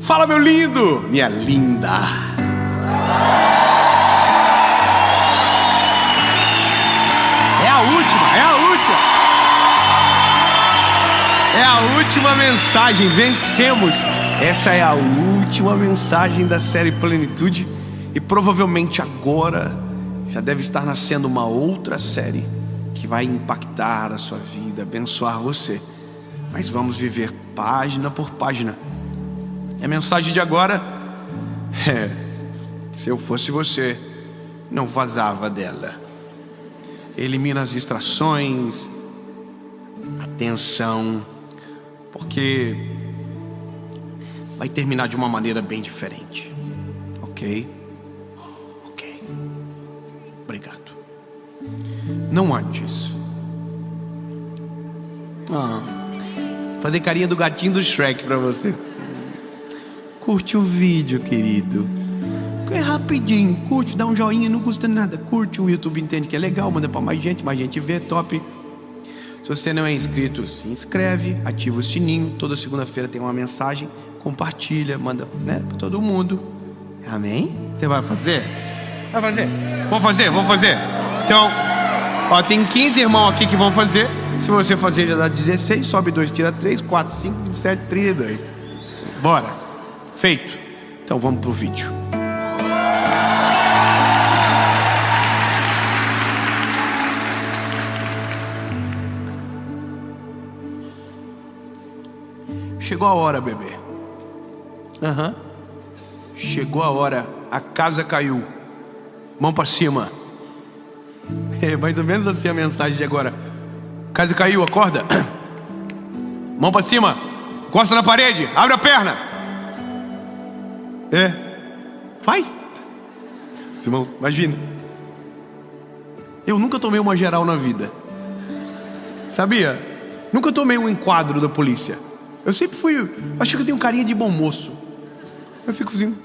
Fala, meu lindo, minha linda. É a última mensagem. Vencemos. Essa é a última mensagem da série Plenitude. E provavelmente agora já deve estar nascendo uma outra série que vai impactar a sua vida, abençoar você. Mas vamos viver página por página. A mensagem de agora se eu fosse você, não vazava dela. Elimina as distrações, atenção, porque vai terminar de uma maneira bem diferente. Ok? Obrigado. Não antes. Fazer carinha do gatinho do Shrek pra você. Curte o vídeo, querido. É rapidinho, curte, dá um joinha, não custa nada. Curte, o YouTube entende que é legal, manda pra mais gente vê, top. Se você não é inscrito, se inscreve, ativa o sininho. Toda segunda-feira tem uma mensagem. Compartilha, manda, pra todo mundo. Amém? Você vai fazer? Vai fazer? Vamos fazer. Então, tem 15 irmãos aqui que vão fazer. Se você fazer, já dá 16. Sobe 2, tira 3, 4, 5, 27, 32. Bora. Feito. Então vamos pro vídeo. Chegou a hora, bebê. Chegou a hora. A casa caiu. Mão pra cima. É mais ou menos assim a mensagem de agora. A casa caiu, acorda. Mão pra cima. Encosta na parede. Abre a perna. Faz. Simão, imagina. Eu nunca tomei uma geral na vida. Sabia? Nunca tomei um enquadro da polícia. Eu sempre fui, acho que eu tenho carinha de bom moço. Eu fico assim.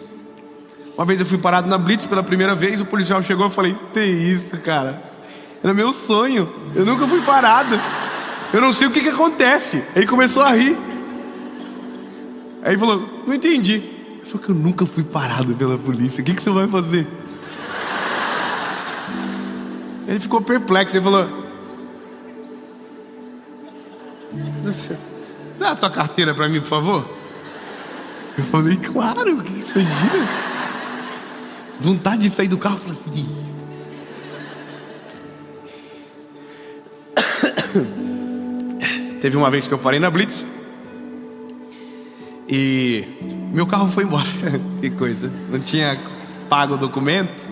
Uma vez eu fui parado na Blitz pela primeira vez. O policial chegou e eu falei: que isso, cara? Era meu sonho. Eu nunca fui parado. Eu não sei o que acontece. Ele começou a rir. Aí ele falou: não entendi. Eu falei que eu nunca fui parado pela polícia. O que você vai fazer? Ele ficou perplexo. Ele falou: dá a tua carteira pra mim, por favor. Eu falei: claro, o que você gira? Vontade de sair do carro. Eu falei assim. Teve uma vez que eu parei na Blitz e meu carro foi embora. Que coisa. Não tinha pago o documento.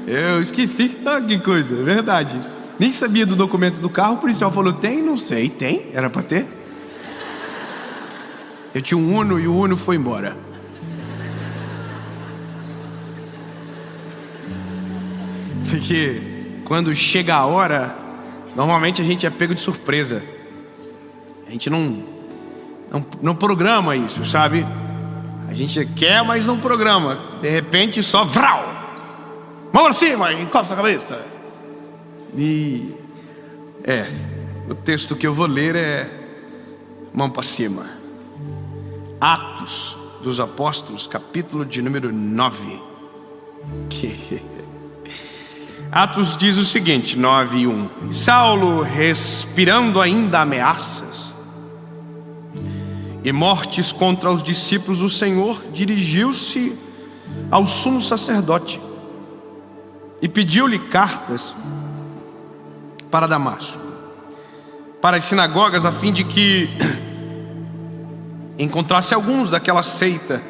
Eu esqueci. Que coisa, é verdade. Nem sabia do documento do carro. O policial falou: tem? Não sei. Tem? Era pra ter? Eu tinha um Uno e o Uno foi embora. Porque quando chega a hora, normalmente a gente é pego de surpresa. A gente não programa isso, sabe? A gente quer, mas não programa. De repente só vral! Mão pra cima, encosta a cabeça. E o texto que eu vou ler é mão pra cima. Atos dos Apóstolos, capítulo de número 9. Atos diz o seguinte, 9:1. Saulo, respirando ainda ameaças e mortes contra os discípulos do Senhor, dirigiu-se ao sumo sacerdote e pediu-lhe cartas para Damasco, para as sinagogas, a fim de que encontrasse alguns daquela seita,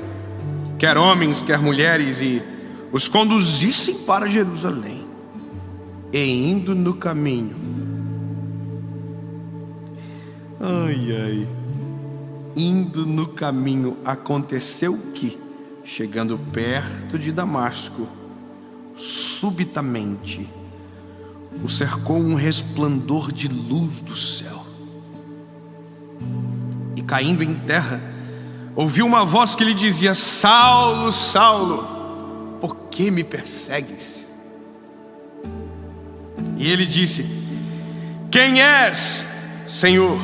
quer homens, quer mulheres, e os conduzissem para Jerusalém. E indo no caminho, indo no caminho, aconteceu que, chegando perto de Damasco, subitamente o cercou um resplandor de luz do céu, e caindo em terra, ouviu uma voz que lhe dizia: Saulo, Saulo, por que me persegues? E ele disse: quem és, Senhor?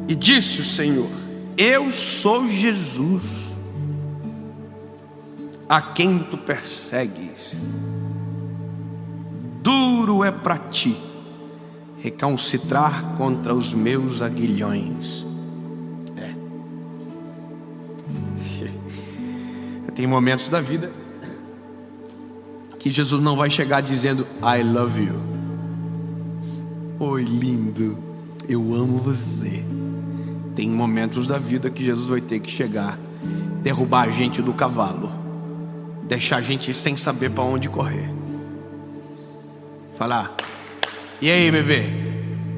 E disse o Senhor: eu sou Jesus, a quem tu persegues. Duro é para ti recalcitrar contra os meus aguilhões. Tem momentos da vida que Jesus não vai chegar dizendo I love you. Oi, lindo, eu amo você. Tem momentos da vida que Jesus vai ter que chegar, derrubar a gente do cavalo, deixar a gente sem saber para onde correr. Falar: e aí, bebê,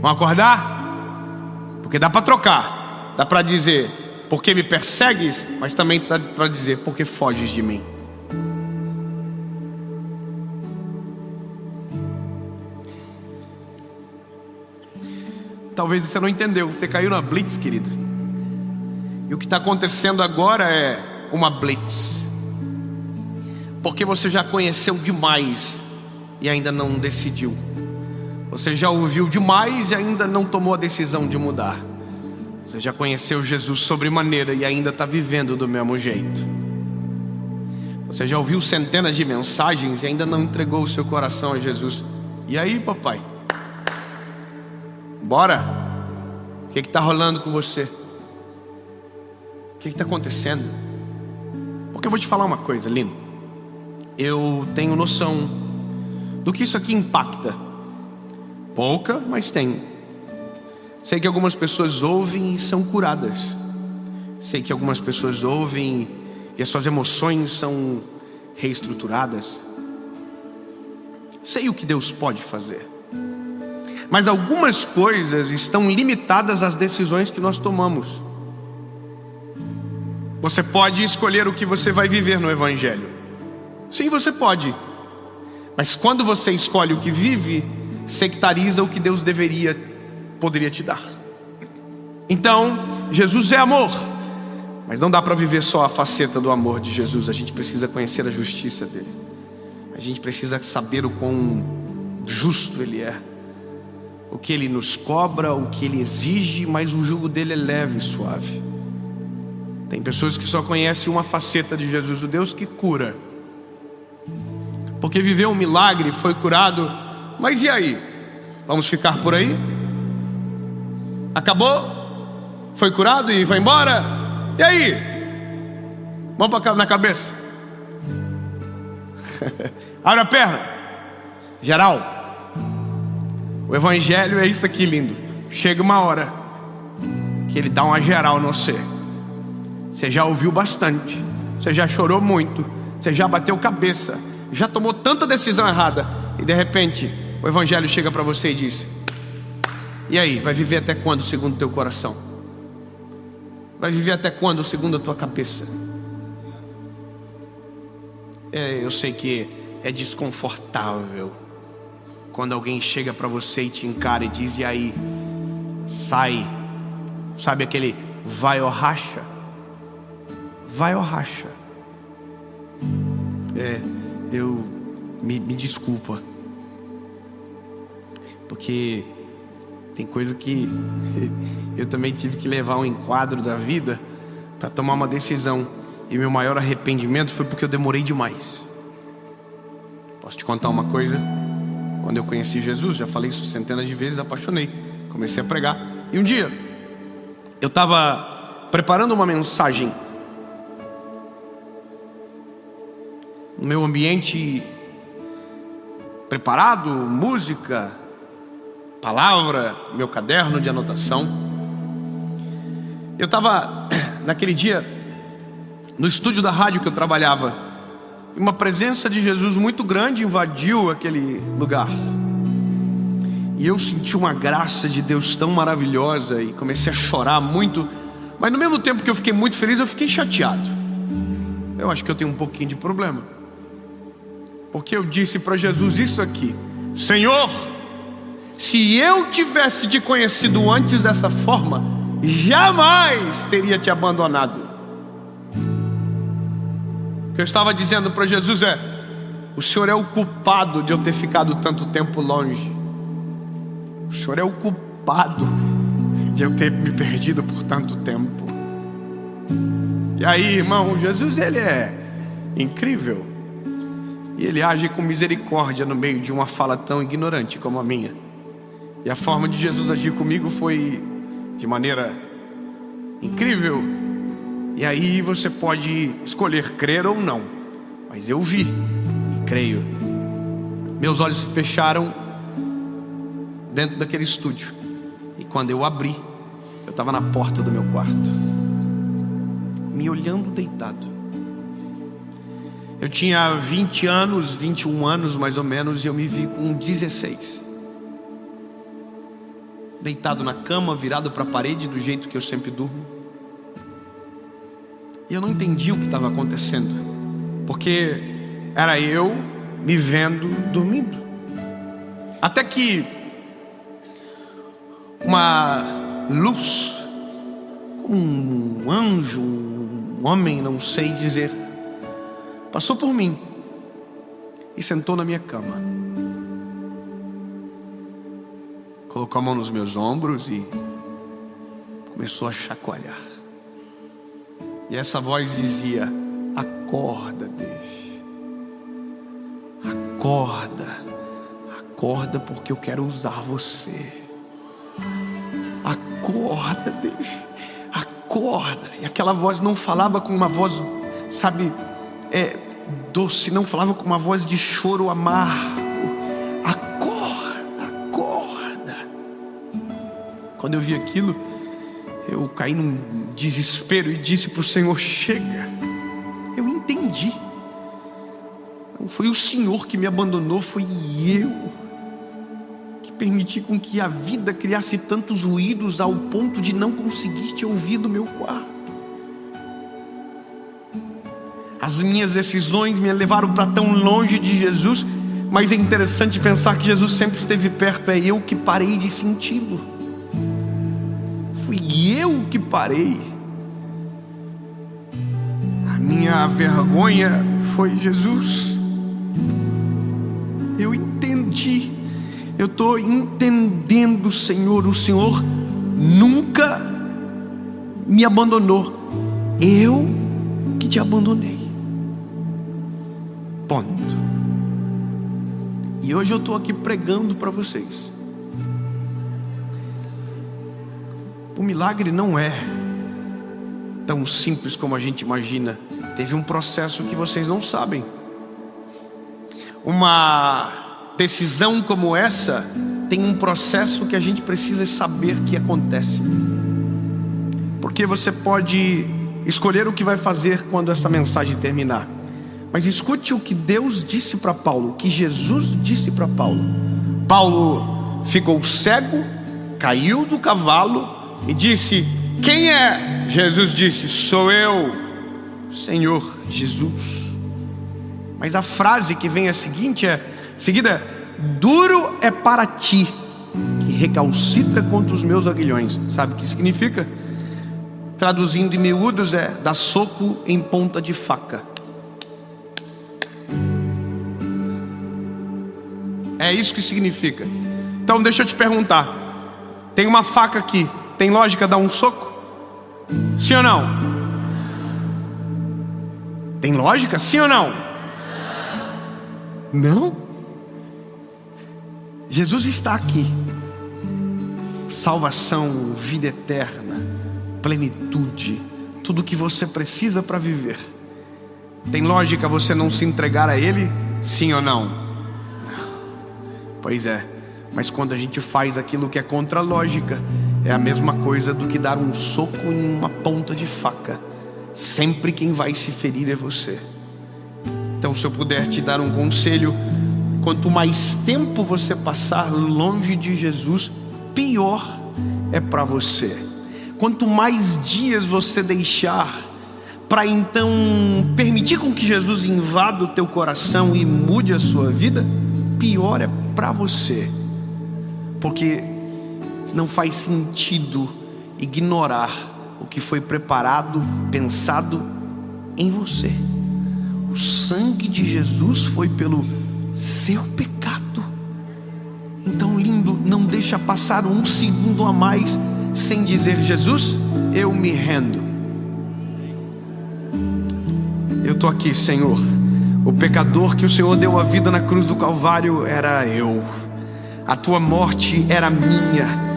vamos acordar? Porque dá para trocar. Dá para dizer: porque me persegues, mas também dá para dizer: porque foges de mim. Talvez você não entendeu, você caiu na blitz, querido. E o que está acontecendo agora é uma blitz, porque você já conheceu demais e ainda não decidiu. Você já ouviu demais e ainda não tomou a decisão de mudar. Você já conheceu Jesus sobremaneira e ainda está vivendo do mesmo jeito. Você já ouviu centenas de mensagens e ainda não entregou o seu coração a Jesus. E aí, papai? Bora? O que está rolando com você? O que está acontecendo? Porque eu vou te falar uma coisa, lindo. Eu tenho noção do que isso aqui impacta. Pouca, mas tenho. Sei que algumas pessoas ouvem e são curadas. Sei que algumas pessoas ouvem e as suas emoções são reestruturadas. Sei o que Deus pode fazer. Mas algumas coisas estão limitadas às decisões que nós tomamos. Você pode escolher o que você vai viver no Evangelho. Sim, você pode. Mas quando você escolhe o que vive, sectariza o que Deus poderia te dar. Então, Jesus é amor, mas não dá para viver só a faceta do amor de Jesus. A gente precisa conhecer a justiça dele. A gente precisa saber o quão justo ele é, o que ele nos cobra, o que ele exige, mas o jugo dele é leve e suave. Tem pessoas que só conhecem uma faceta de Jesus, o Deus que cura, porque viveu um milagre, foi curado. Mas e aí? Vamos ficar por aí? Acabou? Foi curado e vai embora? E aí? Vamos na cabeça. Abre a perna. Geral. O Evangelho é isso aqui, lindo. Chega uma hora que ele dá uma geral no você. Você já ouviu bastante, você já chorou muito, você já bateu cabeça, já tomou tanta decisão errada, e de repente o Evangelho chega para você e diz: e aí, vai viver até quando segundo o teu coração? Vai viver até quando segundo a tua cabeça? Eu sei que é desconfortável quando alguém chega para você e te encara e diz: e aí, sai. Sabe aquele vai ou racha? Vai ou racha? Me desculpa, porque tem coisa que eu também tive que levar um enquadro da vida para tomar uma decisão. E meu maior arrependimento foi porque eu demorei demais. Posso te contar uma coisa? Quando eu conheci Jesus, já falei isso centenas de vezes, apaixonei, comecei a pregar. E um dia eu estava preparando uma mensagem no meu ambiente preparado, música, palavra, meu caderno de anotação. Eu estava naquele dia no estúdio da rádio que eu trabalhava, e uma presença de Jesus muito grande invadiu aquele lugar, e eu senti uma graça de Deus tão maravilhosa e comecei a chorar muito. Mas no mesmo tempo que eu fiquei muito feliz, eu fiquei chateado. Eu acho que eu tenho um pouquinho de problema, porque eu disse para Jesus isso aqui: Senhor, se eu tivesse te conhecido antes dessa forma, jamais teria te abandonado. O que eu estava dizendo para Jesus é: o Senhor é o culpado de eu ter ficado tanto tempo longe. O Senhor é o culpado de eu ter me perdido por tanto tempo. E aí, irmão, Jesus, ele é incrível. E ele age com misericórdia no meio de uma fala tão ignorante como a minha. E a forma de Jesus agir comigo foi de maneira incrível. E aí você pode escolher crer ou não, mas eu vi e creio. Meus olhos se fecharam dentro daquele estúdio. E quando eu abri, eu estava na porta do meu quarto, me olhando deitado. Eu tinha 20 anos, 21 anos mais ou menos, e eu me vi com 16. Deitado na cama, virado para a parede do jeito que eu sempre durmo. E eu não entendi o que estava acontecendo, porque era eu me vendo dormindo. Até que uma luz, um anjo, um homem, não sei dizer, passou por mim e sentou na minha cama. Colocou a mão nos meus ombros e começou a chacoalhar. E essa voz dizia: acorda, Dave. Acorda. Acorda, porque eu quero usar você. Acorda, Dave. Acorda. E aquela voz não falava com uma voz, sabe, doce, não falava com uma voz de choro amargo. Acorda, acorda. Quando eu vi aquilo, eu caí num desespero e disse para o Senhor: chega. Eu entendi. Não foi o Senhor que me abandonou, foi eu que permiti com que a vida criasse tantos ruídos ao ponto de não conseguir te ouvir do meu quarto. As minhas decisões me levaram para tão longe de Jesus, mas é interessante pensar que Jesus sempre esteve perto. É eu que parei de senti-lo. Fui eu que parei. A minha vergonha foi Jesus. Eu entendi. Eu estou entendendo, Senhor. O Senhor nunca me abandonou. Eu que te abandonei. Ponto. E hoje eu estou aqui pregando para vocês. O milagre não é tão simples como a gente imagina. Teve um processo que vocês não sabem. Uma decisão como essa tem um processo que a gente precisa saber que acontece. Porque você pode escolher o que vai fazer quando essa mensagem terminar. Mas escute o que Deus disse para Paulo, o que Jesus disse para Paulo. Paulo ficou cego, caiu do cavalo e disse: quem é? Jesus disse: sou eu, Senhor Jesus. Mas a frase que vem a seguida: duro é para ti que recalcitra contra os meus aguilhões. Sabe o que significa? Traduzindo em miúdos, é dar soco em ponta de faca. É isso que significa. Então deixa eu te perguntar: tem uma faca aqui, tem lógica dar um soco? Sim ou não? Tem lógica? Sim ou não? Não? Jesus está aqui. Salvação, vida eterna, plenitude, tudo que você precisa para viver. Tem lógica você não se entregar a Ele? Sim ou não? Pois é, mas quando a gente faz aquilo que é contra a lógica, é a mesma coisa do que dar um soco em uma ponta de faca. Sempre quem vai se ferir é você. Então, se eu puder te dar um conselho, quanto mais tempo você passar longe de Jesus, pior é para você. Quanto mais dias você deixar para então permitir com que Jesus invada o teu coração e mude a sua vida, pior é para você. Porque não faz sentido ignorar o que foi preparado, pensado em você. O sangue de Jesus foi pelo seu pecado. Então, lindo, não deixa passar um segundo a mais sem dizer: Jesus, eu me rendo. Eu estou aqui, Senhor. O pecador que o Senhor deu a vida na cruz do Calvário era eu. A tua morte era minha.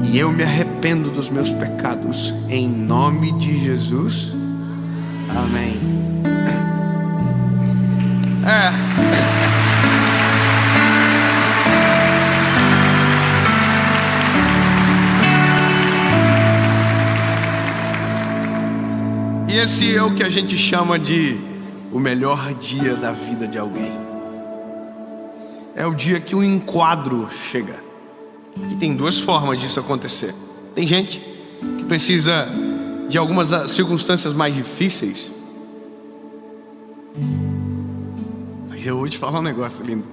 E eu me arrependo dos meus pecados. Em nome de Jesus. Amém. E esse é o que a gente chama de o melhor dia da vida de alguém. É o dia que o enquadro chega. E tem duas formas disso acontecer. Tem gente que precisa de algumas circunstâncias mais difíceis. Mas eu vou te falar um negócio lindo.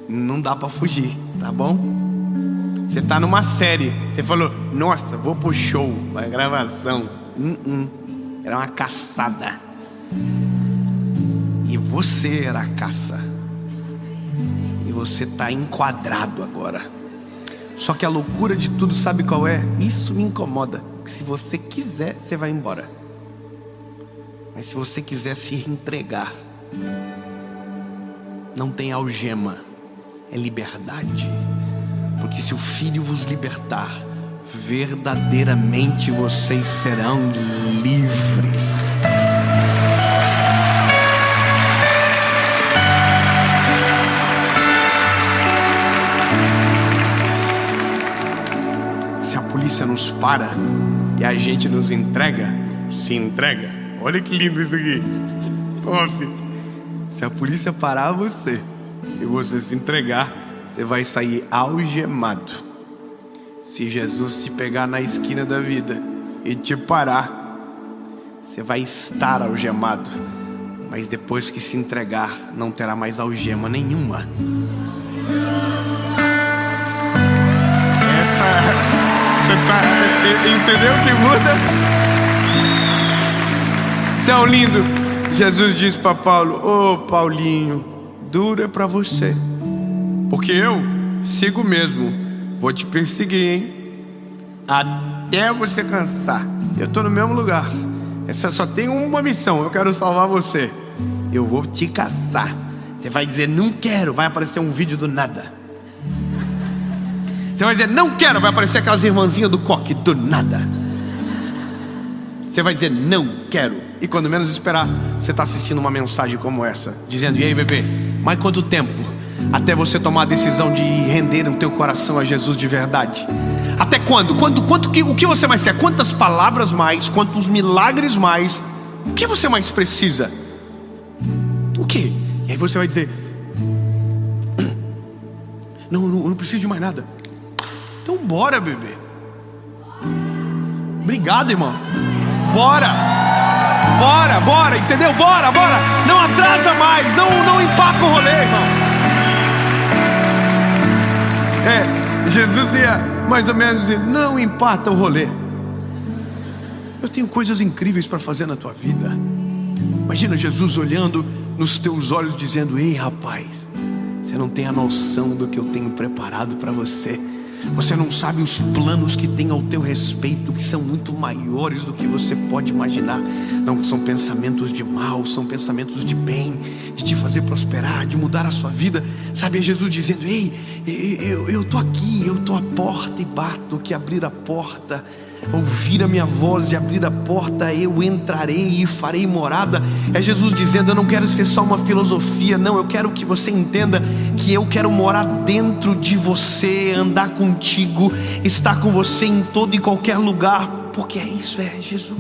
Não dá pra fugir, tá bom? Você tá numa série, você falou, nossa, vou pro show, vai gravação. Era uma caçada. E você era a caça. E você está enquadrado agora. Só que a loucura de tudo, sabe qual é? Isso me incomoda. Que se você quiser, você vai embora. Mas se você quiser se entregar, não tem algema, é liberdade. Porque se o Filho vos libertar, verdadeiramente vocês serão livres. Se a polícia nos para e a gente nos entrega, se entrega. Olha que lindo isso aqui. Top. Se a polícia parar você e você se entregar, você vai sair algemado. Se Jesus te pegar na esquina da vida e te parar, você vai estar algemado. Mas depois que se entregar, não terá mais algema nenhuma. Você entendeu o que muda? Tão lindo. Jesus disse para Paulo: ô Paulinho, duro é para você, porque eu sigo mesmo. Vou te perseguir, hein? Até você cansar. Eu estou no mesmo lugar. Essa só tem uma missão. Eu quero salvar você. Eu vou te caçar. Você vai dizer não quero, vai aparecer um vídeo do nada. Você vai dizer não quero, vai aparecer aquelas irmãzinhas do coque do nada. Você vai dizer não quero. E quando menos esperar, você está assistindo uma mensagem como essa, dizendo: e aí, bebê, mais quanto tempo até você tomar a decisão de render o teu coração a Jesus de verdade? Até quando? O que você mais quer? Quantas palavras mais? Quantos milagres mais? O que você mais precisa? O que? E aí você vai dizer: não preciso de mais nada. Então bora, bebê. Obrigado, irmão. Bora, entendeu? Bora. Não atrasa mais, não empaca o rolê, irmão. Jesus ia mais ou menos dizer: não empata o rolê. Eu tenho coisas incríveis para fazer na tua vida. Imagina Jesus olhando nos teus olhos dizendo: ei, rapaz, você não tem a noção do que eu tenho preparado para você. Você não sabe os planos que tem ao teu respeito, que são muito maiores do que você pode imaginar. Não são pensamentos de mal, são pensamentos de bem, de te fazer prosperar, de mudar a sua vida. Sabe, é Jesus dizendo: ei, eu estou aqui, eu estou à porta e bato. Que abrir a porta, ouvir a minha voz e abrir a porta, eu entrarei e farei morada. É Jesus dizendo: eu não quero ser só uma filosofia, não, eu quero que você entenda que eu quero morar dentro de você, andar contigo, estar com você em todo e qualquer lugar, porque isso é Jesus.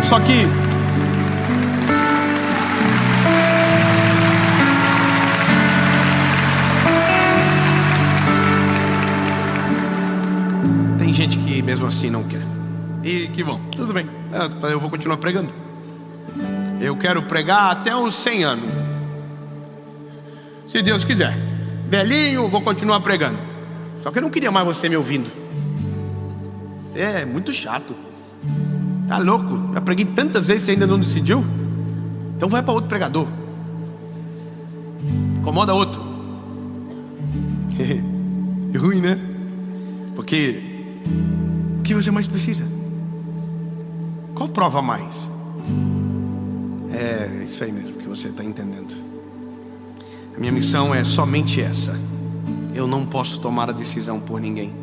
Só que tem gente que mesmo assim não quer. E que bom, tudo bem, eu vou continuar pregando. Eu quero pregar até uns 100 anos, se Deus quiser. Velhinho, vou continuar pregando. Só que eu não queria mais você me ouvindo. Você é muito chato. Tá louco? Já preguei tantas vezes, você ainda não decidiu? Então vai para outro pregador. Incomoda outro. É ruim, né? Porque o que que você mais precisa? Qual prova mais? É isso aí mesmo que você está entendendo. A minha missão é somente essa. Eu não posso tomar a decisão por ninguém.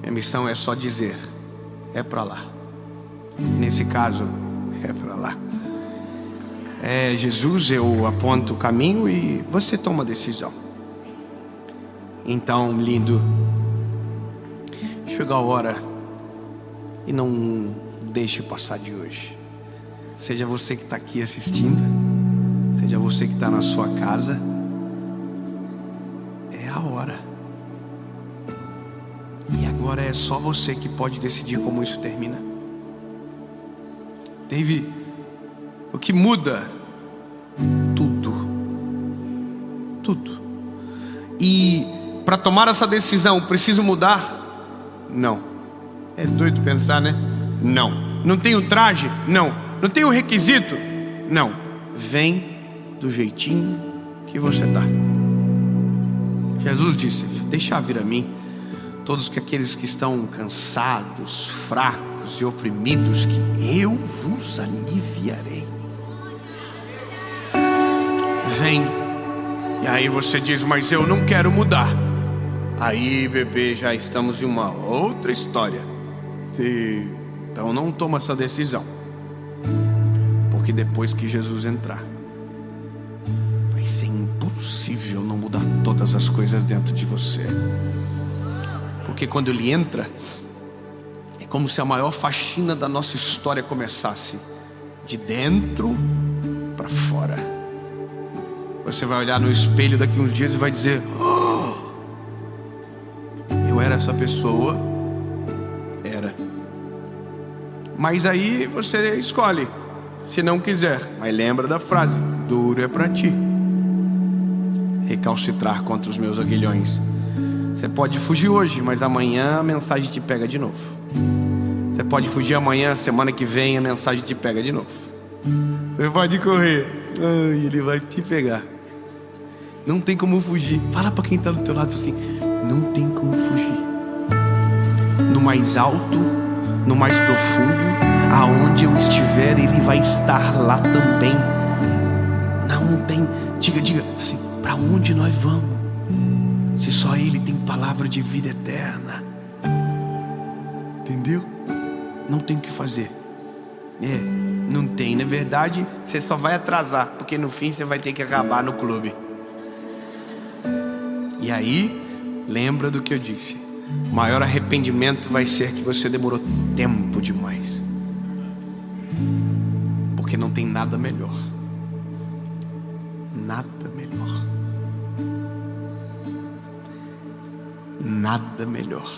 Minha missão é só dizer: é para lá. E nesse caso, é para lá. Jesus, eu aponto o caminho e você toma a decisão. Então, lindo, chegou a hora e não deixe passar de hoje. Seja você que está aqui assistindo, seja você que está na sua casa, é a hora. E agora é só você que pode decidir como isso termina. David, o que muda? Tudo. E para tomar essa decisão, preciso mudar? Não. É doido pensar, né? Não. Não tem o traje? Não. Não tem o requisito? Não. Vem do jeitinho que você está. Jesus disse: deixa vir a mim todos aqueles que estão cansados, fracos e oprimidos, que eu vos aliviarei. Vem. E aí você diz: mas eu não quero mudar. Aí, bebê, já estamos em uma outra história. Então não toma essa decisão, porque depois que Jesus entrar, vai ser impossível não mudar todas as coisas dentro de você. Porque quando ele entra, é como se a maior faxina da nossa história começasse de dentro para fora. Você vai olhar no espelho daqui uns dias e vai dizer: oh, eu era essa pessoa. Era. Mas aí você escolhe, se não quiser. Mas lembra da frase: duro é para ti recalcitrar contra os meus aguilhões. Você pode fugir hoje, mas amanhã a mensagem te pega de novo. Você pode fugir amanhã, semana que vem a mensagem te pega de novo. Você pode correr, ele vai te pegar. Não tem como fugir. Fala para quem está do teu lado assim: não tem como fugir. No mais alto, no mais profundo, aonde eu estiver, ele vai estar lá também. Não tem. Diga assim: para onde nós vamos? Se só ele tem palavra de vida eterna. Entendeu? Não tem o que fazer. Não tem. Na verdade, você só vai atrasar, porque no fim você vai ter que acabar no clube. E aí, lembra do que eu disse: o maior arrependimento vai ser que você demorou tempo demais. Porque não tem nada melhor. Nada melhor. Nada melhor.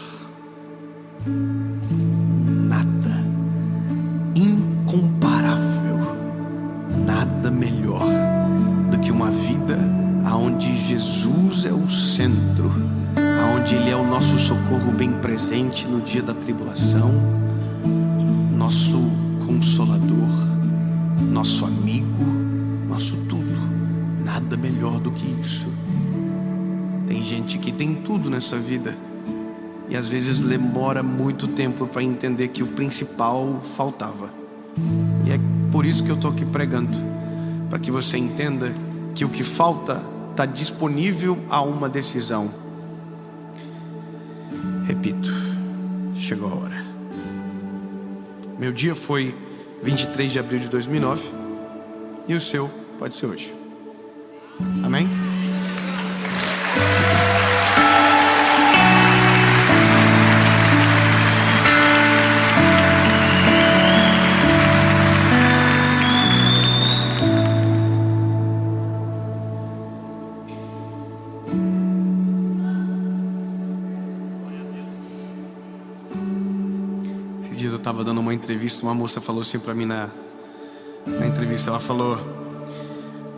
Nada. Incomparável. Nada melhor do que uma vida aonde Jesus é o centro, aonde Ele é o nosso socorro bem presente no dia da tribulação, nosso consolador, nosso amigo, nosso tudo. Nada melhor do que isso. Tem gente que tem tudo nessa vida e às vezes demora muito tempo para entender que o principal faltava. E é por isso que eu estou aqui pregando, para que você entenda que o que falta está disponível a uma decisão. Repito, chegou a hora. Meu dia foi 23 de abril de 2009 e o seu pode ser hoje. Amém? Eu estava dando uma entrevista, uma moça falou assim para mim na entrevista, ela falou: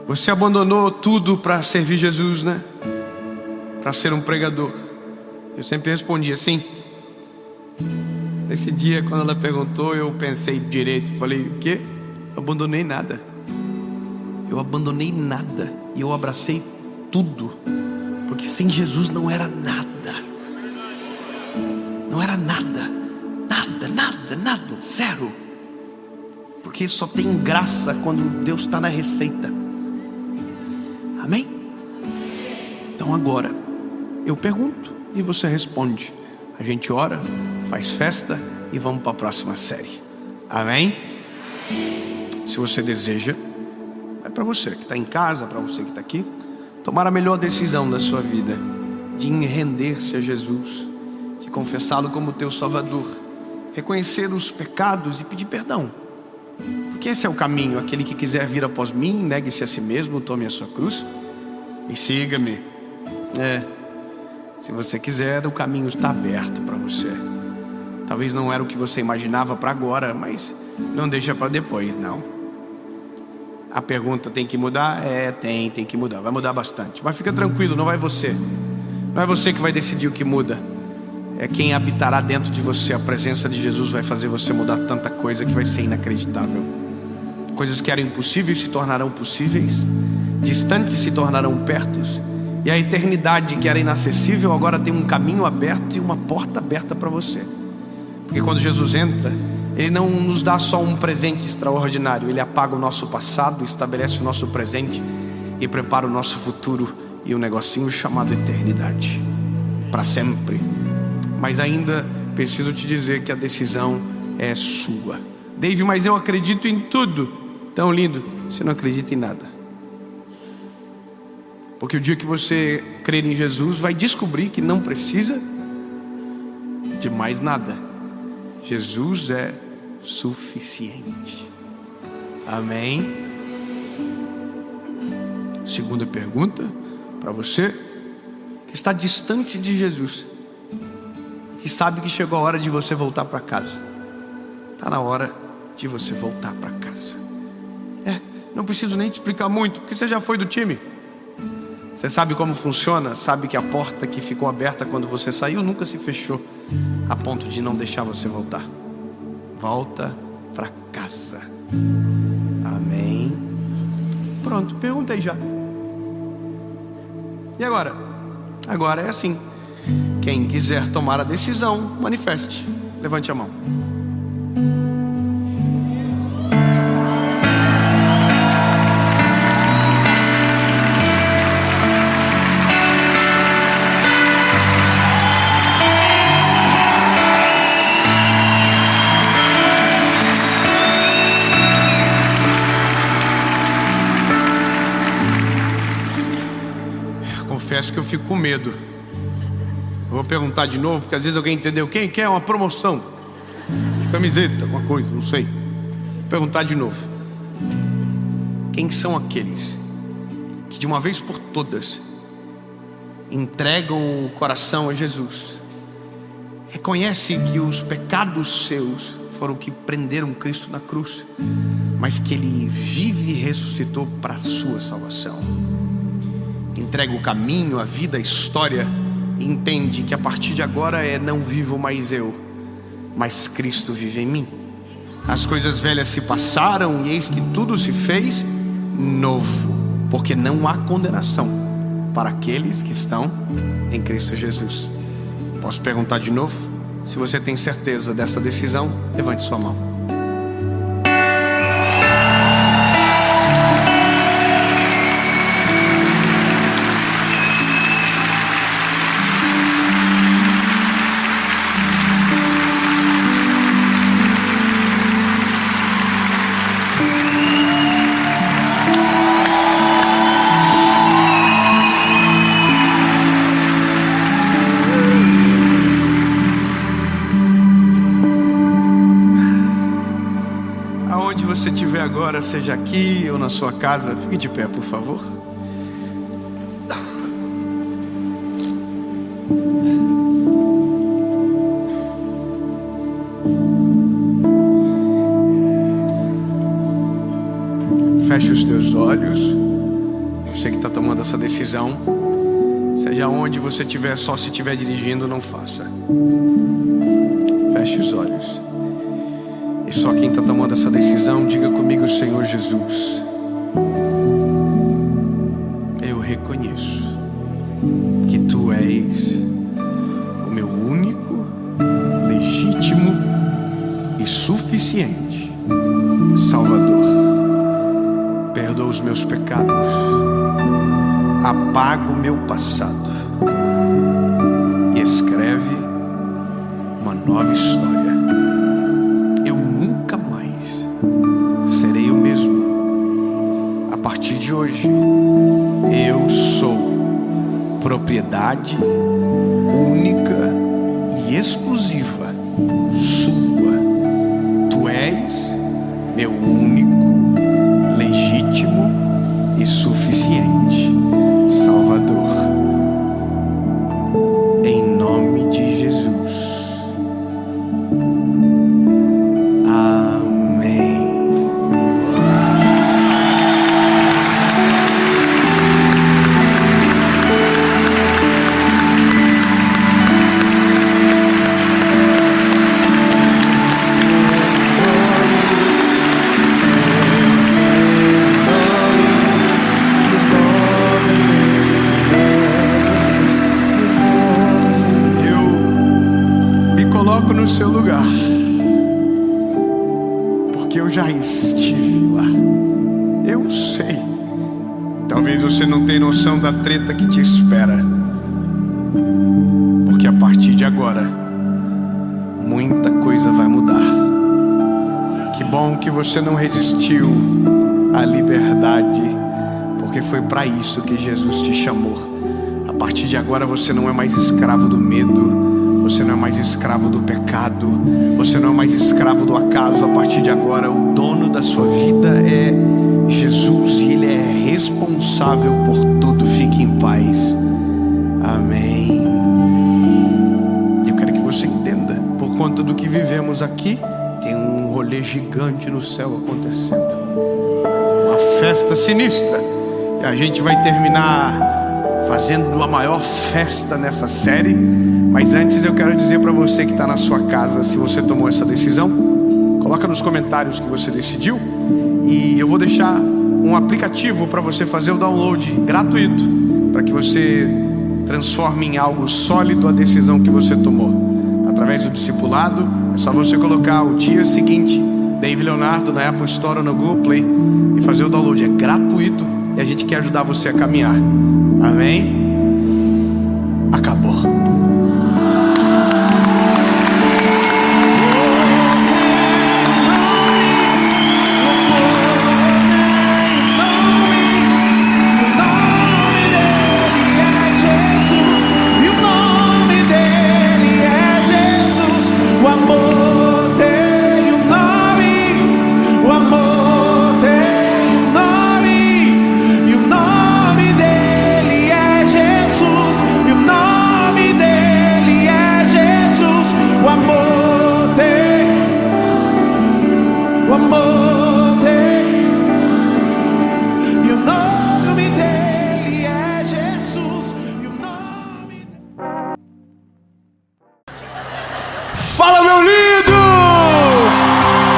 você abandonou tudo para servir Jesus, né? Para ser um pregador. Eu sempre respondi assim. Esse dia, quando ela perguntou, eu pensei direito, falei: o quê? Eu abandonei nada. Eu abandonei nada e eu abracei tudo, porque sem Jesus não era nada. Não era nada. Nada. nada, zero. Porque só tem graça quando Deus está na receita. Amém? Então agora eu pergunto e você responde. A gente ora, faz festa e vamos para a próxima série. Amém? Se você deseja, é para você que está em casa, para você que está aqui, tomar a melhor decisão da sua vida, de render-se a Jesus, de confessá-lo como teu Salvador, reconhecer os pecados e pedir perdão. Porque esse é o caminho. Aquele que quiser vir após mim, negue-se a si mesmo, tome a sua cruz e siga-me. Se você quiser, o caminho está aberto para você. Talvez não era o que você imaginava para agora, mas não deixa para depois, não. A pergunta tem que mudar? Tem que mudar, vai mudar bastante. Mas fica tranquilo, não é você que vai decidir o que muda. É quem habitará dentro de você. A presença de Jesus vai fazer você mudar tanta coisa que vai ser inacreditável. Coisas que eram impossíveis se tornarão possíveis, distantes se tornarão pertos, e a eternidade que era inacessível agora tem um caminho aberto e uma porta aberta para você. Porque quando Jesus entra, Ele não nos dá só um presente extraordinário. Ele apaga o nosso passado, estabelece o nosso presente e prepara o nosso futuro e um negocinho chamado eternidade, para sempre. Mas ainda preciso te dizer que a decisão é sua. Dave, mas eu acredito em tudo. Tão lindo, você não acredita em nada. Porque o dia que você crer em Jesus, vai descobrir que não precisa de mais nada. Jesus é suficiente. Amém? Segunda pergunta para você que está distante de Jesus, que sabe que chegou a hora de você voltar para casa. Está na hora de você voltar para casa. Não preciso nem te explicar muito, porque você já foi do time. Você sabe como funciona, sabe que a porta que ficou aberta quando você saiu nunca se fechou a ponto de não deixar você voltar. Volta para casa. Amém? Pronto, pergunta aí já. E agora? Agora é assim. Quem quiser tomar a decisão, manifeste. Levante a mão. Confesso que eu fico com medo. Eu vou perguntar de novo, porque às vezes alguém entendeu. Quem quer uma promoção de camiseta, alguma coisa, não sei. Vou perguntar de novo. Quem são aqueles que de uma vez por todas entregam o coração a Jesus, reconhece que os pecados seus foram o que prenderam Cristo na cruz, mas que Ele vive e ressuscitou para a sua salvação? Entrega o caminho, a vida, a história, e entende que a partir de agora não vivo mais eu, mas Cristo vive em mim. As coisas velhas se passaram e eis que tudo se fez novo, porque não há condenação para aqueles que estão em Cristo Jesus. Posso perguntar de novo? Se você tem certeza dessa decisão, levante sua mão. Você estiver agora, seja aqui ou na sua casa, fique de pé, por favor. Feche os teus olhos. Você que está tomando essa decisão, seja onde você estiver, só se estiver dirigindo, não faça. Feche os olhos. E só quem está tomando essa decisão, diga comigo: Senhor Jesus, eu reconheço que Tu és o meu único, legítimo suficiente. Salvador, perdoa os meus pecados, apaga o meu passado e escreve uma nova história. Eu nunca mais serei o mesmo. A partir de hoje, eu sou propriedade única e exclusiva sua. Tu és meu único, legítimo e suficiente Salvador. Em nome de Jesus. Amém. No seu lugar, porque eu já estive lá. Eu sei. Talvez você não tenha noção da treta que te espera, porque a partir de agora muita coisa vai mudar. Que bom que você não resistiu à liberdade, porque foi para isso que Jesus te chamou. A partir de agora você não é mais escravo do medo. Você não é mais escravo do pecado. Você não é mais escravo do acaso. A partir de agora, o dono da sua vida é Jesus, e Ele é responsável por tudo. Fique em paz. Amém. Eu quero que você entenda, por conta do que vivemos aqui, tem um rolê gigante no céu acontecendo. Uma festa sinistra. E a gente vai terminar fazendo a maior festa nessa série. Mas antes eu quero dizer para você que está na sua casa, se você tomou essa decisão, coloca nos comentários que você decidiu. E eu vou deixar um aplicativo para você fazer o download gratuito, para que você transforme em algo sólido a decisão que você tomou. Através do discipulado, é só você colocar o dia seguinte, David Leonardo, na Apple Store ou no Google Play, e fazer o download. É gratuito e a gente quer ajudar você a caminhar. Amém? Acabou. Fala, meu lindo!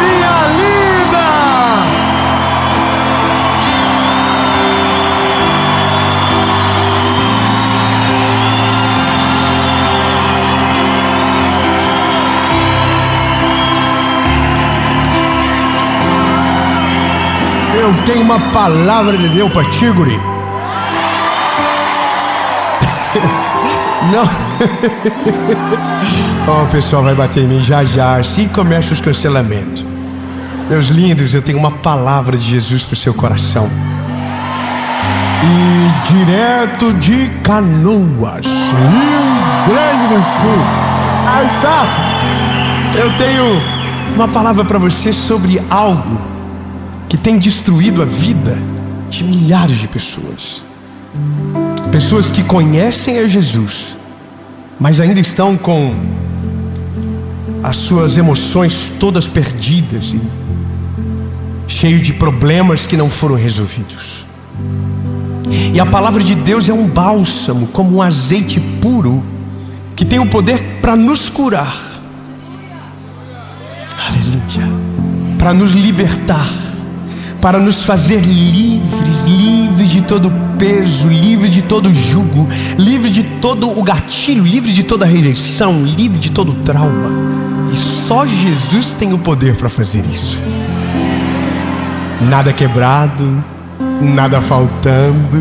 Minha linda! Eu tenho uma palavra de Deus para ti, guri. Não. Oh, o pessoal vai bater em mim já já, assim começa os cancelamentos. Meus lindos, eu tenho uma palavra de Jesus para o seu coração. E direto de Canoas, Rio Grande do Sul, eu tenho uma palavra para você sobre algo que tem destruído a vida de milhares de pessoas. Pessoas que conhecem a Jesus, mas ainda estão com as suas emoções todas perdidas e cheio de problemas que não foram resolvidos. E a palavra de Deus é um bálsamo, como um azeite puro, que tem o poder para nos curar. Aleluia. Para nos libertar, para nos fazer livres, livres de todo peso, livre de todo jugo, livre de todo o gatilho, livre de toda rejeição, livre de todo trauma. E só Jesus tem o poder para fazer isso. Nada quebrado, nada faltando,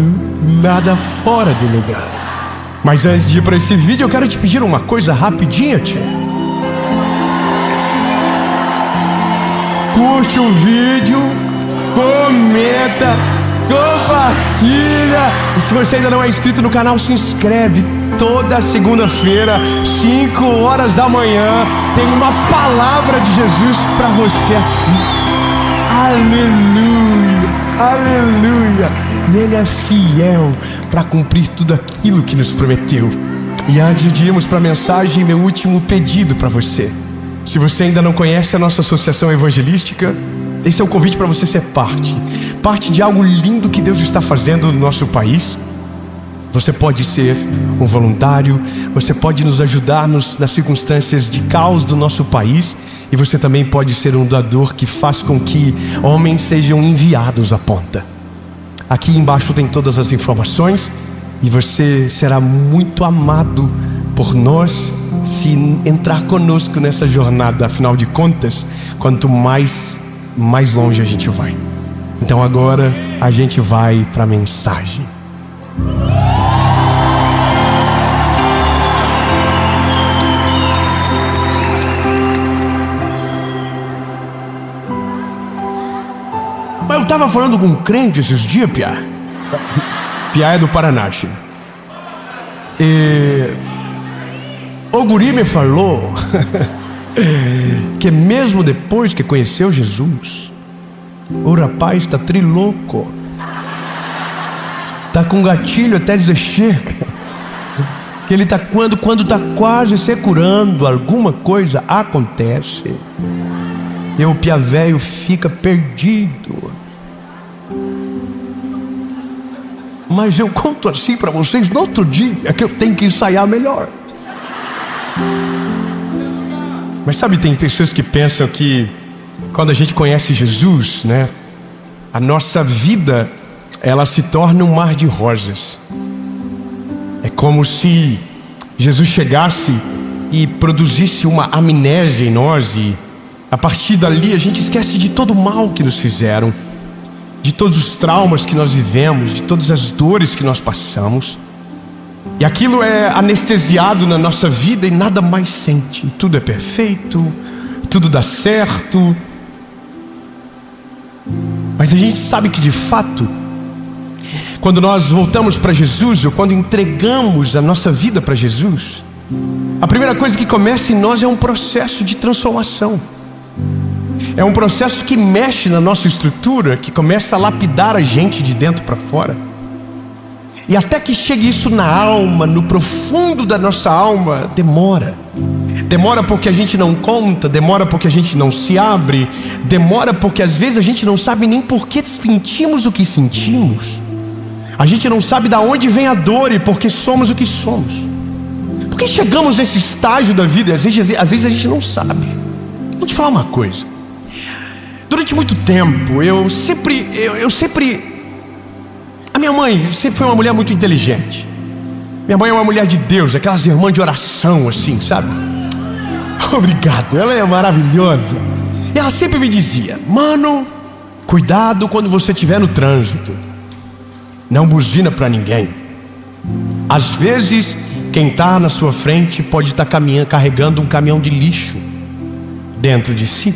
nada fora do lugar. Mas antes de ir para esse vídeo, eu quero te pedir uma coisa rapidinha, tia. Curte o vídeo, comenta, compartilha. E se você ainda não é inscrito no canal, se inscreve. Toda segunda-feira, 5 horas da manhã, tem uma palavra de Jesus para você aqui. Aleluia, aleluia. E Ele é fiel para cumprir tudo aquilo que nos prometeu. E antes de irmos para a mensagem, meu último pedido para você. Se você ainda não conhece a nossa associação evangelística, esse é o convite para você ser parte de algo lindo que Deus está fazendo no nosso país. Você pode ser um voluntário, você pode nos ajudar nas circunstâncias de caos do nosso país, e você também pode ser um doador que faz com que homens sejam enviados à ponta. Aqui embaixo tem todas as informações, e você será muito amado por nós se entrar conosco nessa jornada. Afinal de contas, quanto mais longe a gente vai. Então agora a gente vai para a mensagem. Mas eu estava falando com um crente esses dias, Piá. Piá é do Paraná, filho. E o guri me falou que mesmo depois que conheceu Jesus, o rapaz está trilouco. Tá com gatilho até dizer chega. Que ele tá quando tá quase se curando, alguma coisa acontece. E o piá velho fica perdido. Mas eu conto assim para vocês no outro dia, que eu tenho que ensaiar melhor. Mas sabe, tem pessoas que pensam que quando a gente conhece Jesus, né, a nossa vida, ela se torna um mar de rosas. É como se Jesus chegasse e produzisse uma amnésia em nós, e a partir dali a gente esquece de todo o mal que nos fizeram, de todos os traumas que nós vivemos, de todas as dores que nós passamos. E aquilo é anestesiado na nossa vida e nada mais sente. E tudo é perfeito, tudo dá certo. Mas a gente sabe que de fato, quando nós voltamos para Jesus, ou quando entregamos a nossa vida para Jesus, a primeira coisa que começa em nós é um processo de transformação. É um processo que mexe na nossa estrutura, que começa a lapidar a gente de dentro para fora. E até que chegue isso na alma, no profundo da nossa alma, demora. Demora porque a gente não conta, demora porque a gente não se abre, demora porque às vezes a gente não sabe nem por que sentimos o que sentimos. A gente não sabe de onde vem a dor e por que somos o que somos. Por que chegamos a esse estágio da vida e às vezes a gente não sabe. Vou te falar uma coisa. Durante muito tempo, eu sempre... A minha mãe sempre foi uma mulher muito inteligente. Minha mãe é uma mulher de Deus, aquelas irmãs de oração assim, sabe? Obrigado, ela é maravilhosa. E ela sempre me dizia: mano, cuidado quando você estiver no trânsito. Não buzina para ninguém. Às vezes, quem está na sua frente pode estar carregando um caminhão de lixo dentro de si.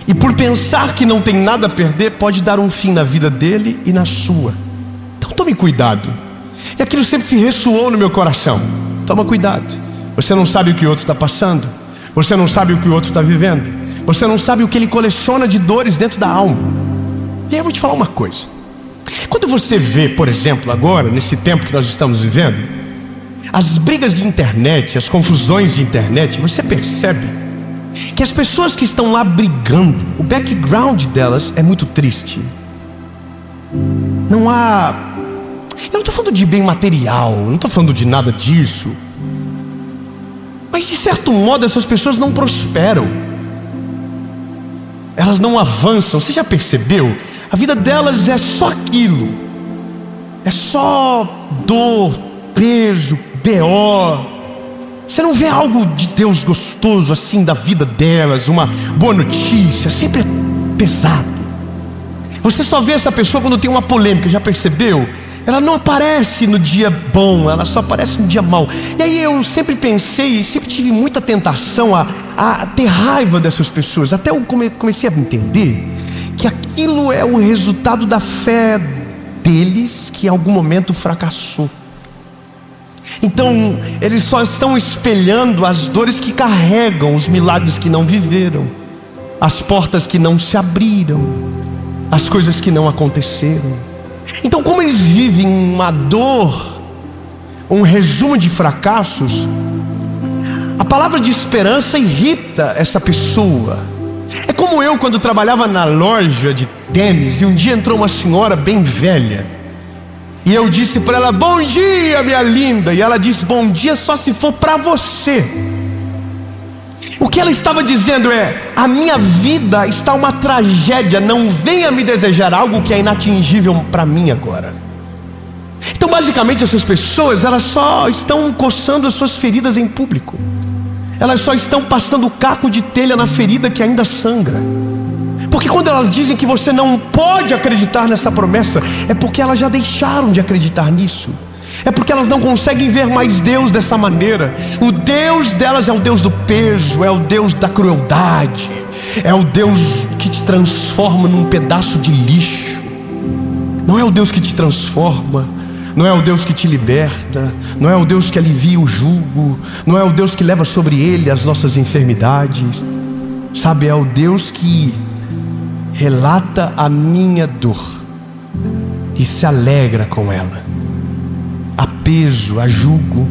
E por pensar que não tem nada a perder, pode dar um fim na vida dele e na sua. Então tome cuidado. E aquilo sempre ressoou no meu coração. Toma cuidado. Você não sabe o que o outro está passando. Você não sabe o que o outro está vivendo. Você não sabe o que ele coleciona de dores dentro da alma. E aí eu vou te falar uma coisa. Quando você vê, por exemplo, agora, nesse tempo que nós estamos vivendo, as brigas de internet, as confusões de internet, você percebe que as pessoas que estão lá brigando, o background delas é muito triste. Não há... Eu não estou falando de bem material, não estou falando de nada disso. Mas de certo modo essas pessoas não prosperam. Elas não avançam. Você já percebeu? A vida delas é só aquilo. É só dor, peso, BO. Você não vê algo de Deus gostoso assim da vida delas, uma boa notícia, sempre é pesado. Você só vê essa pessoa quando tem uma polêmica, já percebeu? Ela não aparece no dia bom, ela só aparece no dia mau. E aí eu sempre pensei, sempre tive muita tentação a ter raiva dessas pessoas. Até eu comecei a entender que aquilo é o resultado da fé deles, que em algum momento fracassou. Então eles só estão espelhando as dores que carregam, os milagres que não viveram, as portas que não se abriram, as coisas que não aconteceram. Então, como eles vivem uma dor, um resumo de fracassos, a palavra de esperança irrita essa pessoa. É como eu quando trabalhava na loja de tênis, e um dia entrou uma senhora bem velha, e eu disse para ela: bom dia, minha linda. E ela disse: bom dia só se for para você. O que ela estava dizendo é: a minha vida está uma tragédia, não venha me desejar algo que é inatingível para mim agora. Então basicamente essas pessoas, elas só estão coçando as suas feridas em público. Elas só estão passando caco de telha na ferida que ainda sangra. Porque quando elas dizem que você não pode acreditar nessa promessa, é porque elas já deixaram de acreditar nisso. É porque elas não conseguem ver mais Deus dessa maneira. O Deus delas é o Deus do peso, é o Deus da crueldade, é o Deus que te transforma num pedaço de lixo. Não é o Deus que te transforma, não é o Deus que te liberta, não é o Deus que alivia o jugo, não é o Deus que leva sobre ele as nossas enfermidades. Sabe, é o Deus que relata a minha dor e se alegra com ela. Há peso, há jugo.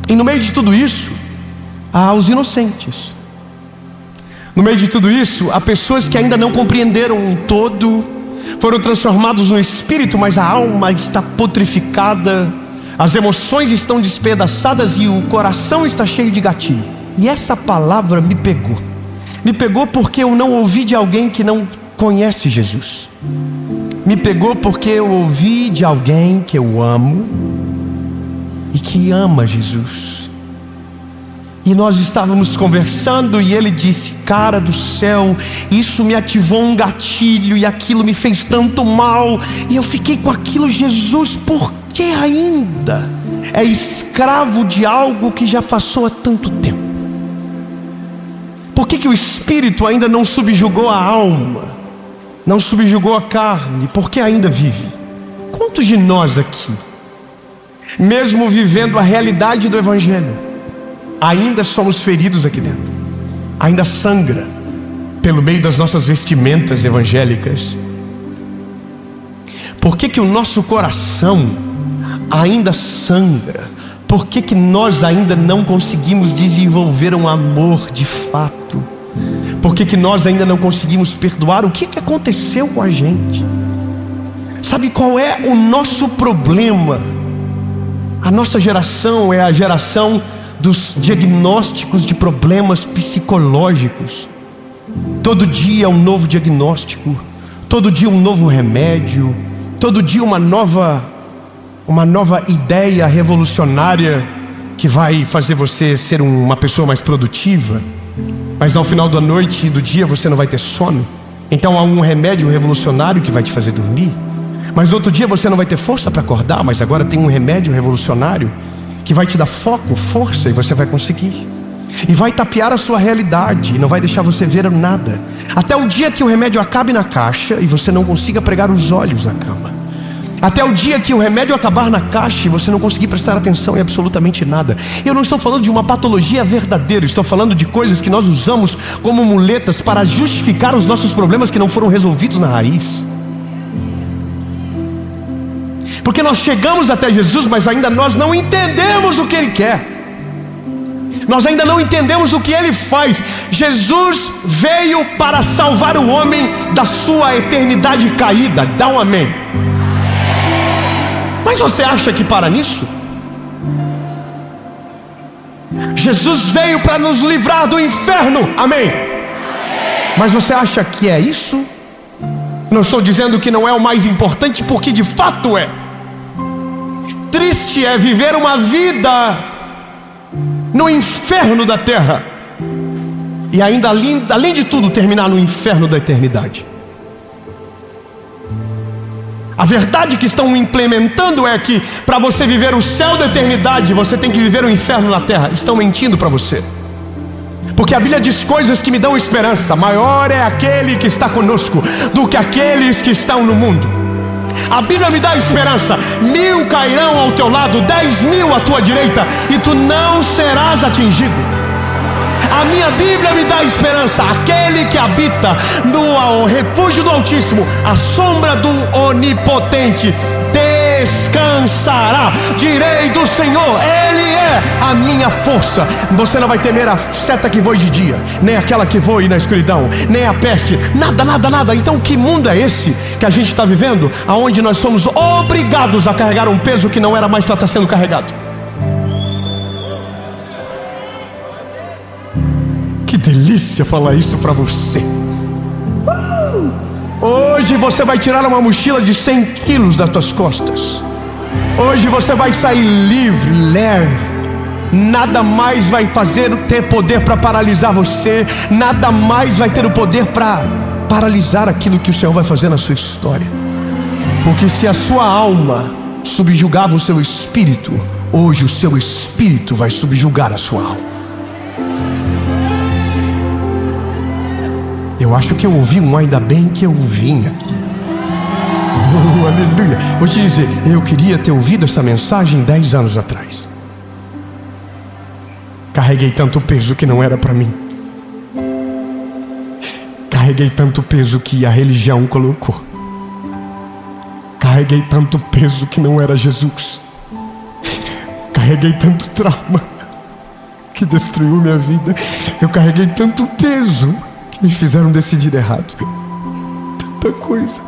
E no meio de tudo isso, há os inocentes. No meio de tudo isso, há pessoas que ainda não compreenderam um todo, foram transformados no espírito, mas a alma está putrificada, as emoções estão despedaçadas e o coração está cheio de gatilho. E essa palavra me pegou. Me pegou porque eu não ouvi de alguém que não conhece Jesus. Me pegou porque eu ouvi de alguém que eu amo e que ama Jesus. E nós estávamos conversando e ele disse: cara do céu, isso me ativou um gatilho e aquilo me fez tanto mal. E eu fiquei com aquilo: Jesus, por que ainda é escravo de algo que já passou há tanto tempo? Por que o espírito ainda não subjugou a alma, não subjugou a carne? Por que ainda vive? Quantos de nós aqui, mesmo vivendo a realidade do evangelho, ainda somos feridos aqui dentro? Ainda sangra pelo meio das nossas vestimentas evangélicas? Por que o nosso coração ainda sangra? Por que nós ainda não conseguimos desenvolver um amor de fato? Por que nós ainda não conseguimos perdoar? O que aconteceu com a gente? Sabe qual é o nosso problema? A nossa geração é a geração dos diagnósticos de problemas psicológicos. Todo dia um novo diagnóstico, todo dia um novo remédio, todo dia uma nova ideia revolucionária que vai fazer você ser uma pessoa mais produtiva. Mas ao final da noite e do dia você não vai ter sono. Então há um remédio revolucionário que vai te fazer dormir. Mas no outro dia você não vai ter força para acordar. Mas agora tem um remédio revolucionário que vai te dar foco, força, e você vai conseguir. E vai tapear a sua realidade e não vai deixar você ver nada. Até o dia que o remédio acabe na caixa e você não consiga pregar os olhos na cama. Até o dia que o remédio acabar na caixa e você não conseguir prestar atenção em absolutamente nada. Eu não estou falando de uma patologia verdadeira. Estou falando de coisas que nós usamos como muletas para justificar os nossos problemas que não foram resolvidos na raiz. Porque nós chegamos até Jesus, mas ainda nós não entendemos o que Ele quer. Nós ainda não entendemos o que Ele faz. Jesus veio para salvar o homem da sua eternidade caída. Dá um amém. Mas você acha que para nisso? Jesus veio para nos livrar do inferno, amém? Mas você acha que é isso? Não estou dizendo que não é o mais importante, porque de fato é. Triste é viver uma vida no inferno da terra e ainda, além de tudo, terminar no inferno da eternidade. A verdade que estão implementando é que para você viver o céu da eternidade, você tem que viver o inferno na terra. Estão mentindo para você, porque a Bíblia diz coisas que me dão esperança. Maior é aquele que está conosco do que aqueles que estão no mundo. A Bíblia me dá esperança. 1000 cairão ao teu lado, 10.000 à tua direita, e tu não serás atingido. A minha Bíblia me dá esperança. Aquele que habita no refúgio do Altíssimo, a sombra do Onipotente, descansará. Direi do Senhor, Ele é a minha força. Você não vai temer a seta que voe de dia, nem aquela que voe na escuridão, nem a peste, nada, nada, nada. Então que mundo é esse que a gente está vivendo, aonde nós somos obrigados a carregar um peso que não era mais para estar sendo carregado? Que delícia falar isso para você. Hoje você vai tirar uma mochila de 100 quilos das tuas costas. Hoje você vai sair livre, leve. Nada mais vai ter poder para paralisar você. Nada mais vai ter o poder para paralisar aquilo que o Senhor vai fazer na sua história. Porque se a sua alma subjugava o seu espírito, hoje o seu espírito vai subjugar a sua alma. Eu acho que eu ouvi um ainda bem que eu vim aqui. Aleluia. Vou te dizer, eu queria ter ouvido essa mensagem 10 anos atrás. Carreguei tanto peso que não era para mim. Carreguei tanto peso que a religião colocou. Carreguei tanto peso que não era Jesus. Carreguei tanto trauma que destruiu minha vida. Eu carreguei tanto peso que me fizeram decidir errado. Tanta coisa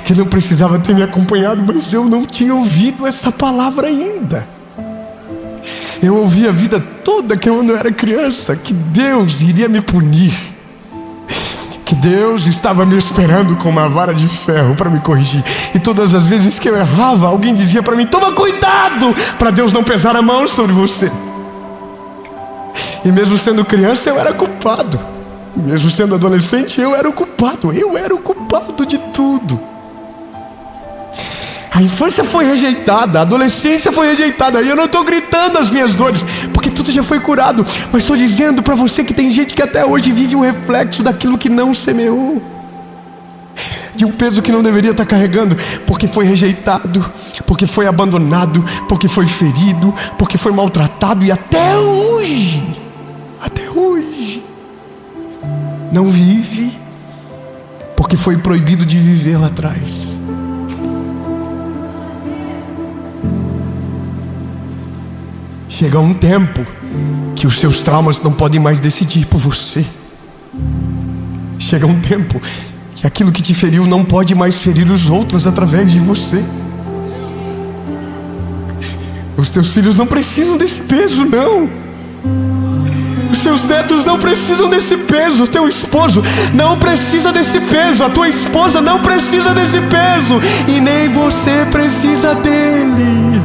que não precisava ter me acompanhado, mas eu não tinha ouvido essa palavra ainda. Eu ouvi a vida toda que quando eu era criança que Deus iria me punir, que Deus estava me esperando com uma vara de ferro para me corrigir. E todas as vezes que eu errava, alguém dizia para mim: toma cuidado para Deus não pesar a mão sobre você. E mesmo sendo criança eu era culpado. Mesmo sendo adolescente eu era o culpado. Eu era o culpado de tudo. A infância foi rejeitada, a adolescência foi rejeitada. E eu não estou gritando as minhas dores, porque tudo já foi curado. Mas estou dizendo para você que tem gente que até hoje vive um reflexo daquilo que não semeou, de um peso que não deveria estar carregando, porque foi rejeitado, porque foi abandonado, porque foi ferido, porque foi maltratado. E até hoje não vive, porque foi proibido de viver lá atrás. Chega um tempo que os seus traumas não podem mais decidir por você. Chega um tempo que aquilo que te feriu não pode mais ferir os outros através de você. Os teus filhos não precisam desse peso, não. Os seus netos não precisam desse peso. O teu esposo não precisa desse peso. A tua esposa não precisa desse peso. E nem você precisa dele.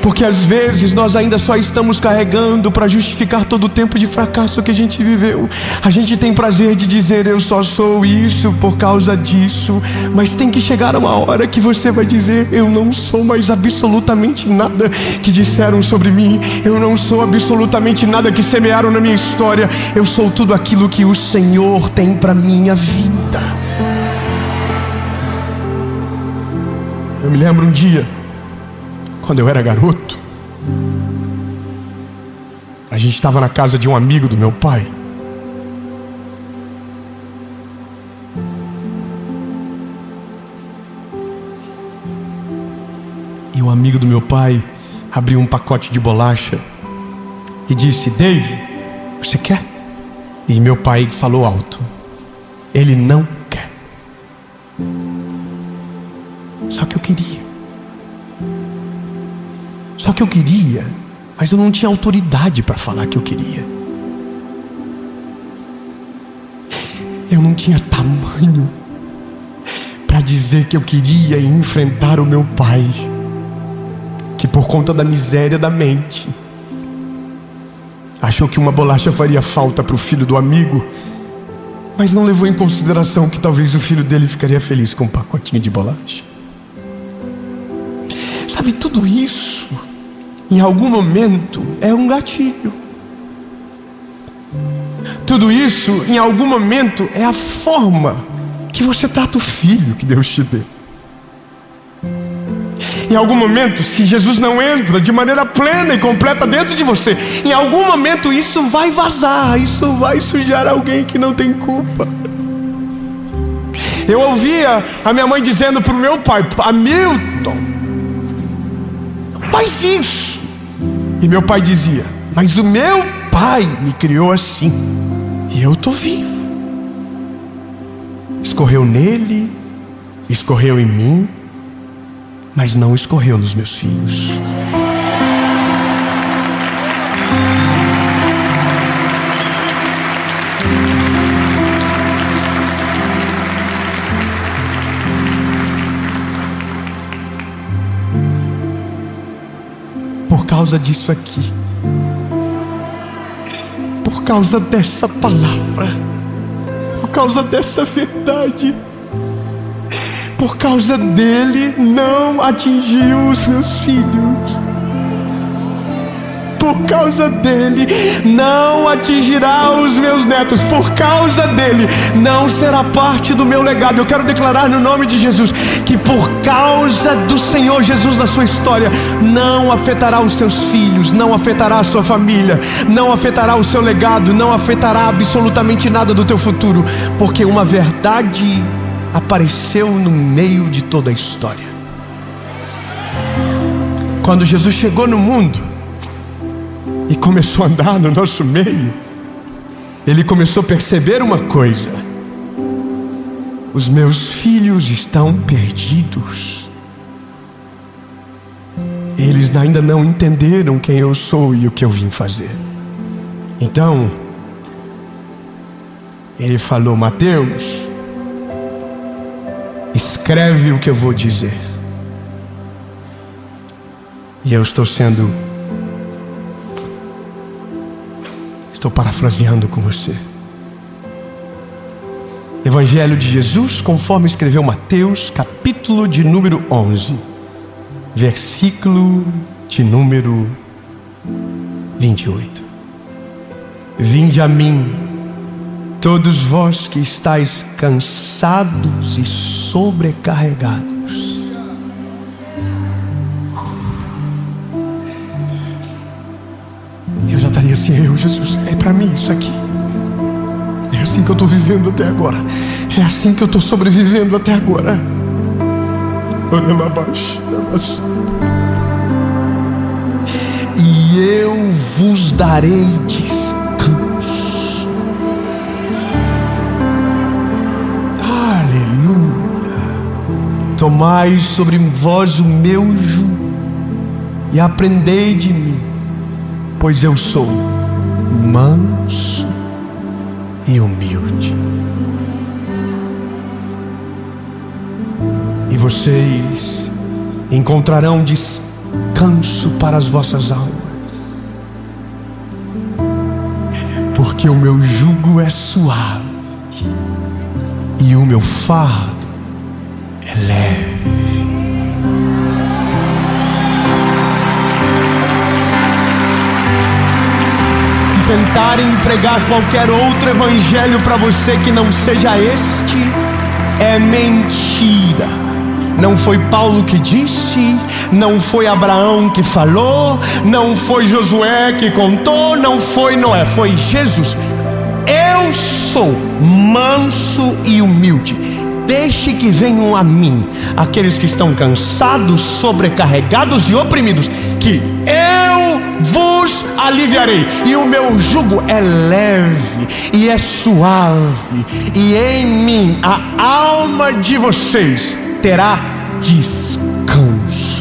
Porque às vezes nós ainda só estamos carregando para justificar todo o tempo de fracasso que a gente viveu. A gente tem prazer de dizer: eu só sou isso por causa disso. Mas tem que chegar uma hora que você vai dizer: eu não sou mais absolutamente nada que disseram sobre mim. Eu não sou absolutamente nada que semearam na minha história. Eu sou tudo aquilo que o Senhor tem para minha vida. Eu me lembro um dia, quando eu era garoto, a gente estava na casa de um amigo do meu pai. E o amigo do meu pai abriu um pacote de bolacha e disse: Dave, você quer? E meu pai falou alto: ele não quer. Só que eu queria. Só que eu queria, mas eu não tinha autoridade para falar que eu queria. Eu não tinha tamanho para dizer que eu queria enfrentar o meu pai. que por conta da miséria da mente achou que uma bolacha faria falta para o filho do amigo, mas não levou em consideração que talvez o filho dele ficaria feliz com um pacotinho de bolacha. Sabe, tudo isso em algum momento é um gatilho. Tudo isso em algum momento é a forma que você trata o filho que Deus te deu. Em algum momento, se Jesus não entra de maneira plena e completa dentro de você, em algum momento isso vai vazar, isso vai sujar alguém que não tem culpa. Eu ouvia a minha mãe dizendo para o meu pai: Hamilton, faz isso. E meu pai dizia: mas o meu pai me criou assim, e eu estou vivo. Escorreu nele, escorreu em mim, mas não escorreu nos meus filhos. Por causa disso aqui, por causa dessa palavra, por causa dessa verdade, por causa dele não atingiu os meus filhos. Por causa dele não atingirá os meus netos. Por causa dele não será parte do meu legado. Eu quero declarar no nome de Jesus que por causa do Senhor Jesus na sua história, não afetará os teus filhos, não afetará a sua família, não afetará o seu legado, não afetará absolutamente nada do teu futuro, porque uma verdade apareceu no meio de toda a história. Quando Jesus chegou no mundo e começou a andar no nosso meio, ele começou a perceber uma coisa: os meus filhos estão perdidos. Eles ainda não entenderam quem eu sou e o que eu vim fazer. Então ele falou: Mateus, escreve o que eu vou dizer. E eu estou parafraseando com você. Evangelho de Jesus conforme escreveu Mateus, capítulo de número 11, versículo de número 28. Vinde a mim, todos vós que estáis cansados e sobrecarregados. Eu já estaria assim: Jesus, é para mim isso aqui. É assim que eu estou vivendo até agora. É assim que eu estou sobrevivendo até agora. E eu vos darei descanso. Tomai sobre vós o meu jugo e aprendei de mim, pois eu sou manso e humilde. E vocês encontrarão descanso para as vossas almas, porque o meu jugo é suave e o meu fardo é leve. Se tentarem pregar qualquer outro evangelho para você que não seja este, é mentira. Não foi Paulo que disse, não foi Abraão que falou, não foi Josué que contou, não foi Noé, foi Jesus. Eu sou manso e humilde. Deixe que venham a mim aqueles que estão cansados, sobrecarregados e oprimidos, que eu vos aliviarei. E o meu jugo é leve e é suave, e em mim a alma de vocês terá descanso.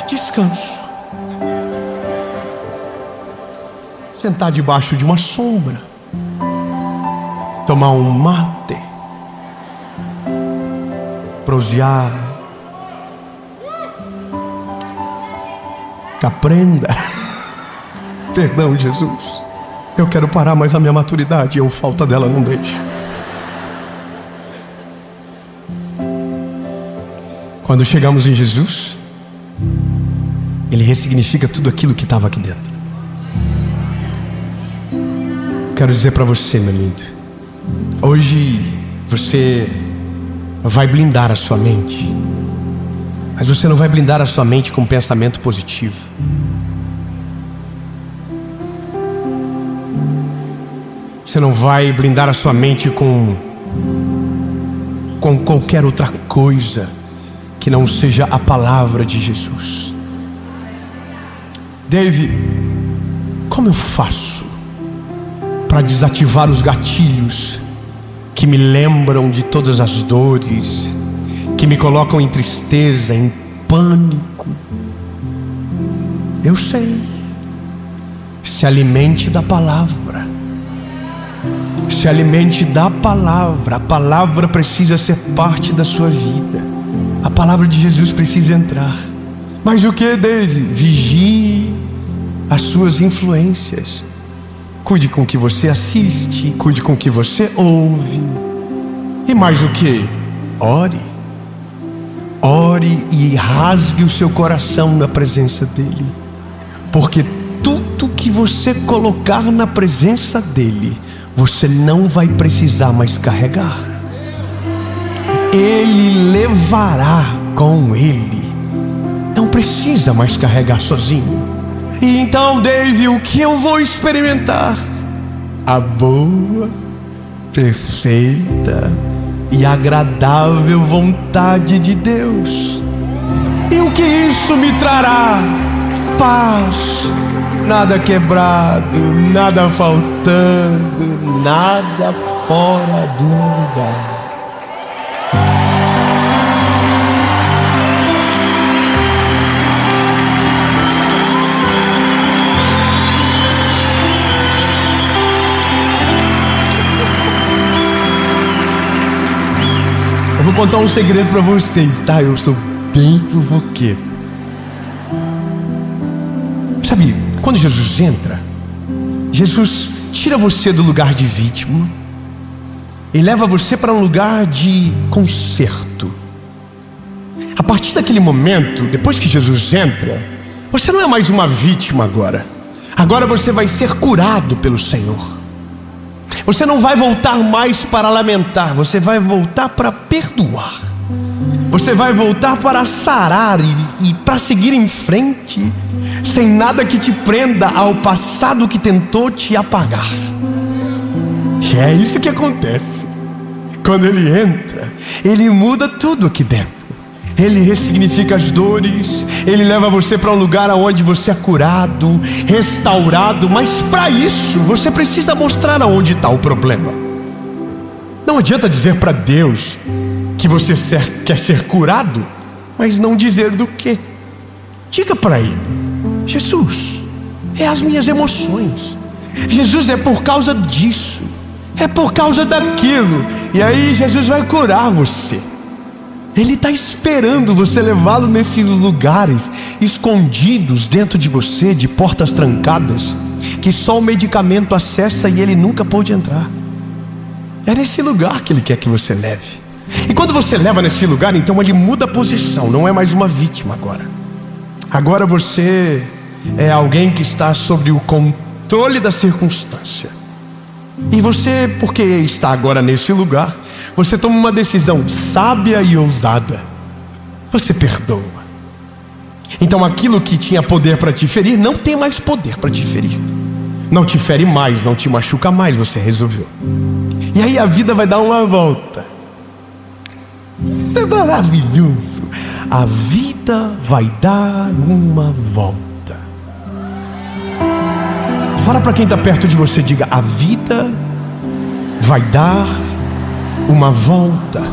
Descanso. Sentar debaixo de uma sombra. Tomar um mate. Prosear. Caprenda. Perdão, Jesus. Eu quero parar, mas a minha maturidade, eu falta dela, não deixa. Quando chegamos em Jesus, Ele ressignifica tudo aquilo que estava aqui dentro. Quero dizer para você, meu lindo, hoje você vai blindar a sua mente, mas você não vai blindar a sua mente com um pensamento positivo. Você não vai blindar a sua mente com qualquer outra coisa que não seja a palavra de Jesus. Dave, como eu faço para desativar os gatilhos que me lembram de todas as dores, que me colocam em tristeza, em pânico? Eu sei. Se alimente da palavra. Se alimente da palavra. A palavra precisa ser parte da sua vida. A palavra de Jesus precisa entrar. Mas o que, Dave? Vigie as suas influências. Cuide com o que você assiste, cuide com o que você ouve. E mais o que? Ore. Ore e rasgue o seu coração na presença dEle. Porque tudo que você colocar na presença dEle, você não vai precisar mais carregar. Ele levará com Ele. Não precisa mais carregar sozinho. E então, Dave, o que eu vou experimentar? A boa, perfeita e agradável vontade de Deus. E o que isso me trará? Paz, nada quebrado, nada faltando, nada fora do lugar. Eu vou contar um segredo para vocês, tá? Eu sou bem fofoqueiro. Sabe, quando Jesus entra, Jesus tira você do lugar de vítima e leva você para um lugar de conserto. A partir daquele momento, depois que Jesus entra, você não é mais uma vítima agora. Agora você vai ser curado pelo Senhor. Você não vai voltar mais para lamentar, você vai voltar para perdoar. Você vai voltar para sarar e para seguir em frente, sem nada que te prenda ao passado que tentou te apagar. E é isso que acontece. Quando Ele entra, Ele muda tudo aqui dentro. Ele ressignifica as dores. Ele leva você para um lugar onde você é curado, restaurado. Mas para isso, você precisa mostrar aonde está o problema. Não adianta dizer para Deus que você quer ser curado, mas não dizer do que. Diga para Ele: Jesus, é as minhas emoções. Jesus, é por causa disso, é por causa daquilo. E aí Jesus vai curar você. Ele está esperando você levá-lo nesses lugares escondidos dentro de você, de portas trancadas, que só o medicamento acessa e ele nunca pôde entrar. É nesse lugar que Ele quer que você leve. E quando você leva nesse lugar, então Ele muda a posição. Não é mais uma vítima agora. Agora você é alguém que está sob o controle da circunstância. E você, porque está agora nesse lugar, você toma uma decisão sábia e ousada. Você perdoa. Então aquilo que tinha poder para te ferir, não tem mais poder para te ferir. Não te fere mais, não te machuca mais, você resolveu. E aí a vida vai dar uma volta. Isso é maravilhoso. A vida vai dar uma volta. Fala para quem está perto de você, diga: a vida vai dar uma volta.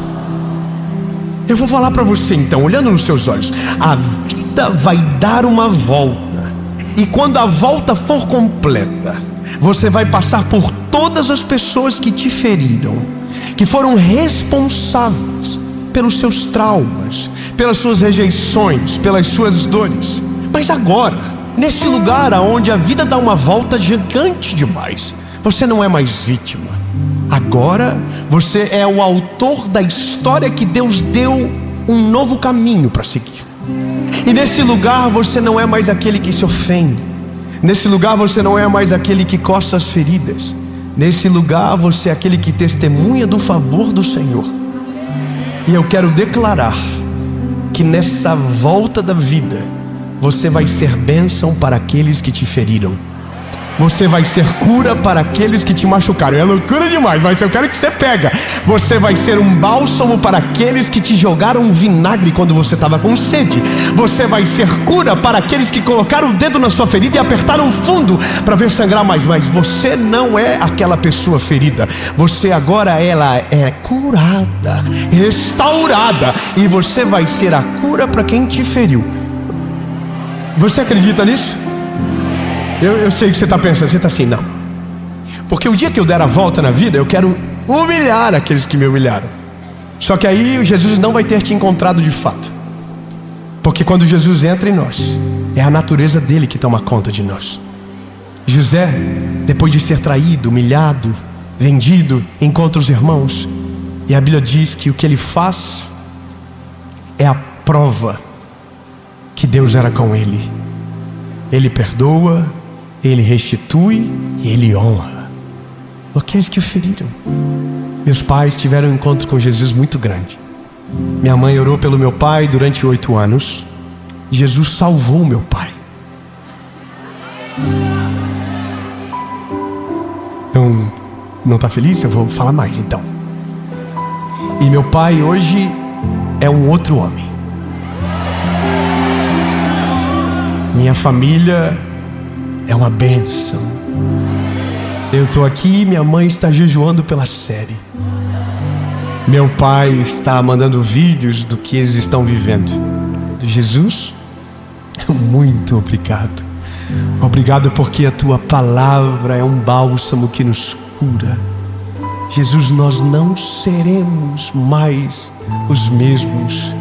Eu vou falar para você então, olhando nos seus olhos. A vida vai dar uma volta, e quando a volta for completa, você vai passar por todas as pessoas que te feriram, que foram responsáveis pelos seus traumas, pelas suas rejeições, pelas suas dores. Mas agora, nesse lugar onde a vida dá uma volta gigante demais, você não é mais vítima. Agora você é o autor da história que Deus deu um novo caminho para seguir. E nesse lugar você não é mais aquele que se ofende. Nesse lugar você não é mais aquele que coça as feridas. Nesse lugar você é aquele que testemunha do favor do Senhor. E eu quero declarar que nessa volta da vida você vai ser bênção para aqueles que te feriram. Você vai ser cura para aqueles que te machucaram. É loucura demais, mas eu quero que você pega. Você vai ser um bálsamo para aqueles que te jogaram vinagre quando você estava com sede. Você vai ser cura para aqueles que colocaram o dedo na sua ferida e apertaram fundo para ver sangrar mais. Mas você não é aquela pessoa ferida. Você agora ela é curada, restaurada, e você vai ser a cura para quem te feriu. Você acredita nisso? Eu sei o que você está pensando. Você está assim, não. Porque o dia que eu der a volta na vida, eu quero humilhar aqueles que me humilharam. Só que aí Jesus não vai ter te encontrado de fato. Porque quando Jesus entra em nós, é a natureza dele que toma conta de nós. José, depois de ser traído, humilhado, vendido, encontra os irmãos. E a Bíblia diz que o que ele faz é a prova que Deus era com ele. Ele perdoa, ele restitui e ele honra aqueles que o feriram. Meus pais tiveram um encontro com Jesus muito grande. Minha mãe orou pelo meu pai durante 8 anos. Jesus salvou meu pai. Então, não está feliz? Eu vou falar mais então. E meu pai hoje é um outro homem. Minha família é uma bênção. Eu estou aqui, minha mãe está jejuando pela série. Meu pai está mandando vídeos do que eles estão vivendo. Jesus, muito obrigado. Obrigado porque a tua palavra é um bálsamo que nos cura. Jesus, nós não seremos mais os mesmos.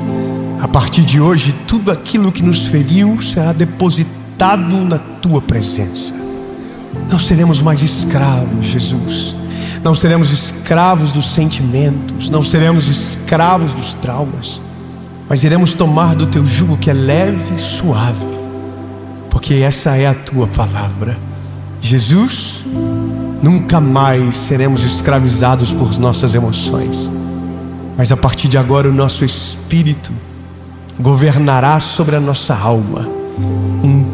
A partir de hoje, tudo aquilo que nos feriu será depositado na tua presença. Não seremos mais escravos, Jesus. Não seremos escravos dos sentimentos. Não seremos escravos dos traumas. Mas iremos tomar do teu jugo que é leve e suave. Porque essa é a tua palavra. Jesus, nunca mais seremos escravizados por nossas emoções. Mas a partir de agora o nosso espírito governará sobre a nossa alma. Em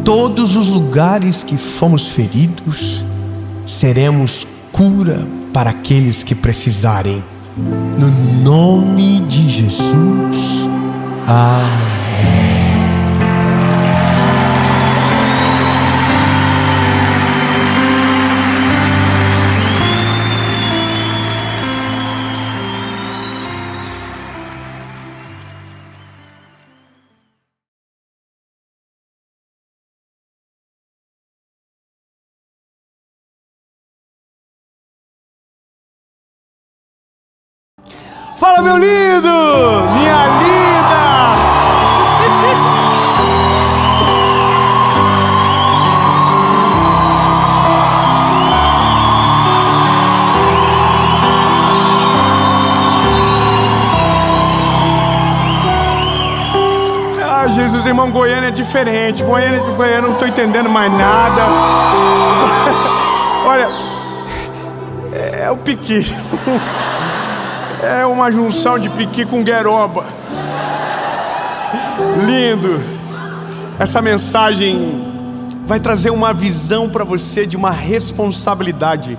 todos os lugares que fomos feridos, seremos cura para aqueles que precisarem. No nome de Jesus. Amém. Fala, meu lindo! Minha linda! Ah, Jesus, irmão, Goiânia é diferente. Goiânia, não estou entendendo mais nada. Olha, é o piqui. É uma junção de piqui com gueroba. Lindo. Essa mensagem vai trazer uma visão para você de uma responsabilidade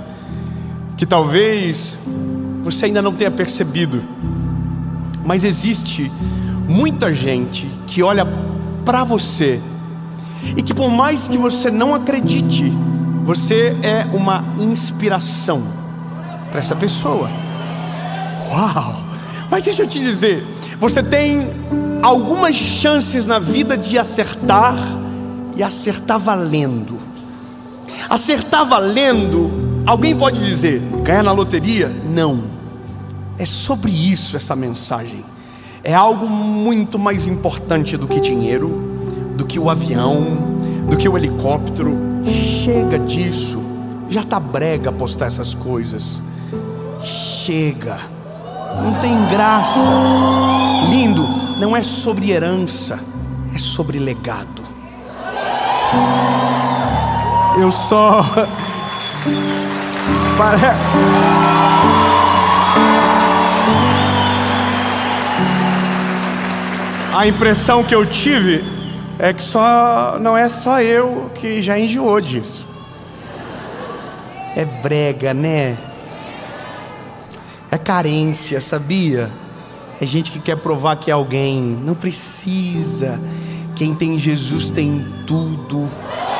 que talvez você ainda não tenha percebido. Mas existe muita gente que olha para você e que, por mais que você não acredite, você é uma inspiração para essa pessoa. Uau! Mas deixa eu te dizer, Você tem algumas chances na vida de acertar, e acertar valendo. Acertar valendo, alguém pode dizer, ganhar na loteria? Não. É sobre isso essa mensagem. É algo muito mais importante do que dinheiro, do que o avião, do que o helicóptero. Chega disso. Já tá brega postar essas coisas. Chega. Não tem graça. Lindo, não é sobre herança, é sobre legado. Eu só... A impressão que eu tive é que não é só eu que já enjoou disso. É brega, né? É carência, sabia? É gente que quer provar que é alguém. Não precisa. Quem tem Jesus tem tudo,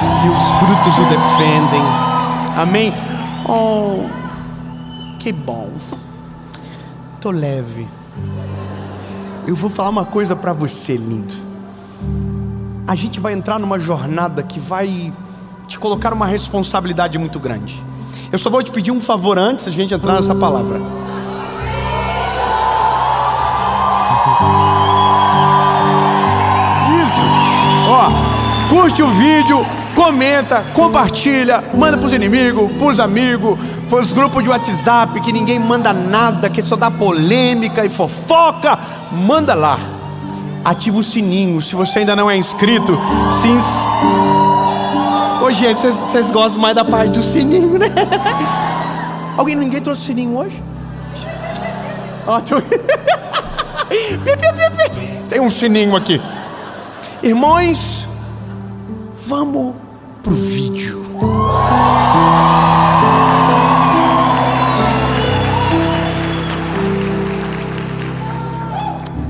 e os frutos o defendem. Amém? Oh, que bom. Tô leve. Eu vou falar uma coisa para você, lindo. A gente vai entrar numa jornada que vai te colocar uma responsabilidade muito grande. Eu só vou te pedir um favor antes de a gente entrar nessa palavra. Isso. Ó, curte o vídeo, comenta, compartilha, manda pros inimigos, pros amigos, pros grupos de WhatsApp que ninguém manda nada, que só dá polêmica e fofoca. Manda lá. Ativa o sininho. Se você ainda não é inscrito, se Ô, gente, vocês gostam mais da parte do sininho, né? Ninguém trouxe sininho hoje? Ó, tem um sininho aqui. Irmãos, vamos pro vídeo.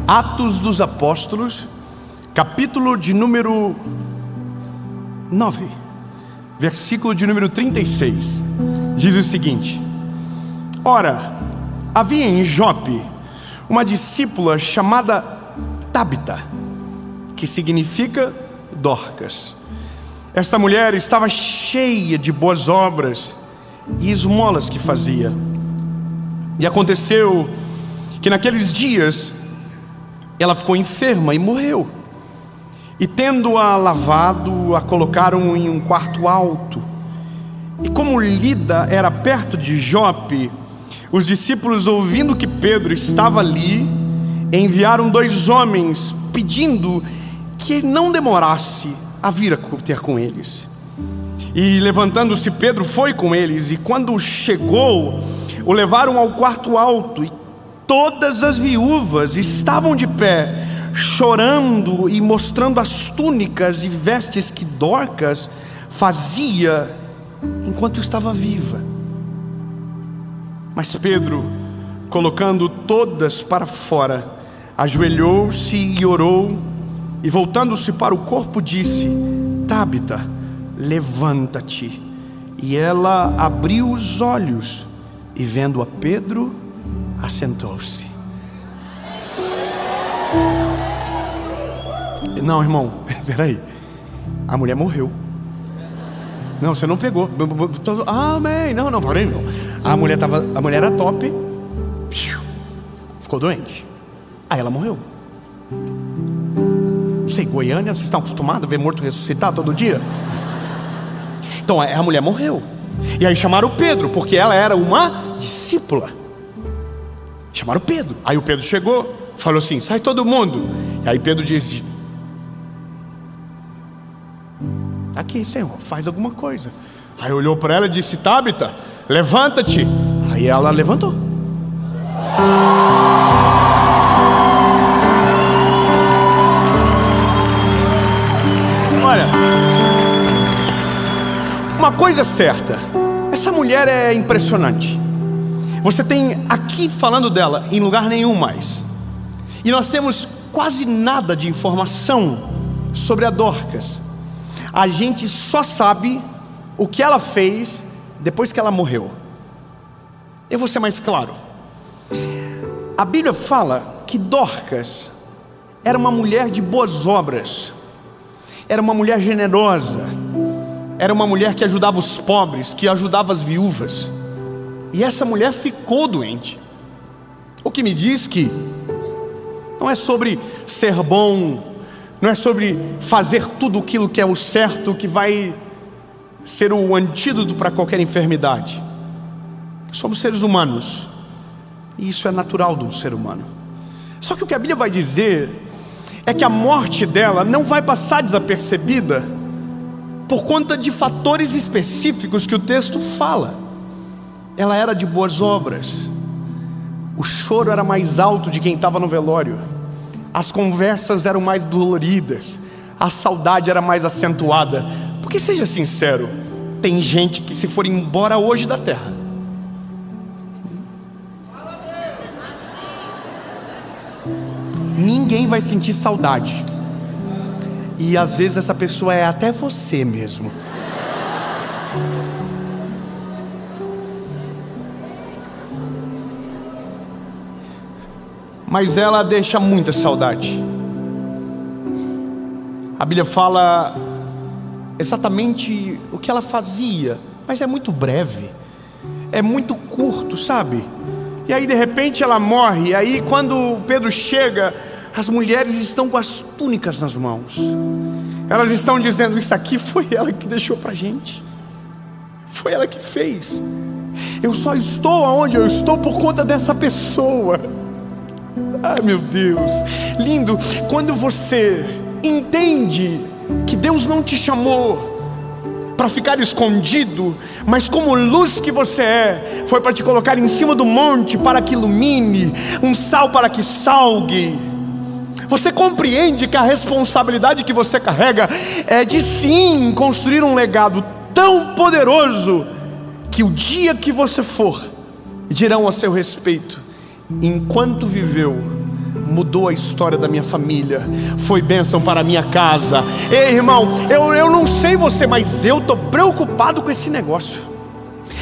Atos dos Apóstolos, capítulo de número 9, versículo de número 36, diz o seguinte: Ora, havia em Jope uma discípula chamada Tabita, que significa Dorcas. Esta mulher estava cheia de boas obras e esmolas que fazia. E aconteceu que naqueles dias ela ficou enferma e morreu. E tendo-a lavado, a colocaram em um quarto alto. E como Lida era perto de Jope, os discípulos, ouvindo que Pedro estava ali, enviaram 2 homens, pedindo que não demorasse a vir a ter com eles. E levantando-se, Pedro foi com eles, e quando chegou, o levaram ao quarto alto, e todas as viúvas estavam de pé, chorando e mostrando as túnicas e vestes que Dorcas fazia enquanto estava viva. Mas Pedro, colocando todas para fora, ajoelhou-se e orou, e voltando-se para o corpo disse: Tabita, levanta-te. E ela abriu os olhos, e vendo a Pedro, assentou-se. Não, irmão, peraí. A mulher morreu. Não, você não pegou. Amém. Não, peraí, não. A mulher era top, ficou doente. Aí ela morreu. Não sei, Goiânia, vocês estão acostumados a ver morto ressuscitar todo dia? Então a mulher morreu. E aí chamaram Pedro, porque ela era uma discípula. Chamaram Pedro. Aí o Pedro chegou, falou assim: sai todo mundo. E aí Pedro disse: aqui, Senhor, faz alguma coisa. Aí olhou para ela e disse: Tabita, levanta-te. Aí ela levantou. Olha, uma coisa é certa, essa mulher é impressionante. Você tem aqui falando dela em lugar nenhum mais. E nós temos quase nada de informação sobre a Dorcas. A gente só sabe o que ela fez depois que ela morreu. Eu vou ser mais claro. A Bíblia fala que Dorcas era uma mulher de boas obras, era uma mulher generosa, era uma mulher que ajudava os pobres, que ajudava as viúvas. E essa mulher ficou doente. O que me diz que não é sobre ser bom, não é sobre fazer tudo aquilo que é o certo que vai ser o antídoto para qualquer enfermidade. Somos seres humanos, e isso é natural do ser humano. Só que o que a Bíblia vai dizer é que a morte dela não vai passar desapercebida por conta de fatores específicos que o texto fala. Ela era de boas obras, o choro era mais alto de quem estava no velório, as conversas eram mais doloridas, a saudade era mais acentuada. Porque seja sincero, tem gente que se for embora hoje da terra, ninguém vai sentir saudade. E às vezes essa pessoa é até você mesmo. Mas ela deixa muita saudade. A Bíblia fala exatamente o que ela fazia, mas é muito breve, é muito curto, sabe? E aí de repente ela morre. E aí quando Pedro chega, as mulheres estão com as túnicas nas mãos. Elas estão dizendo: isso aqui foi ela que deixou pra gente, foi ela que fez. Eu só estou aonde eu estou por conta dessa pessoa. Ai meu Deus, lindo, quando você entende que Deus não te chamou para ficar escondido, mas como luz que você é, foi para te colocar em cima do monte para que ilumine, um sal para que salgue. Você compreende que a responsabilidade que você carrega é de sim construir um legado tão poderoso que o dia que você for, dirão a seu respeito: enquanto viveu, mudou a história da minha família, foi bênção para a minha casa. Ei irmão, eu não sei você, mas eu estou preocupado com esse negócio.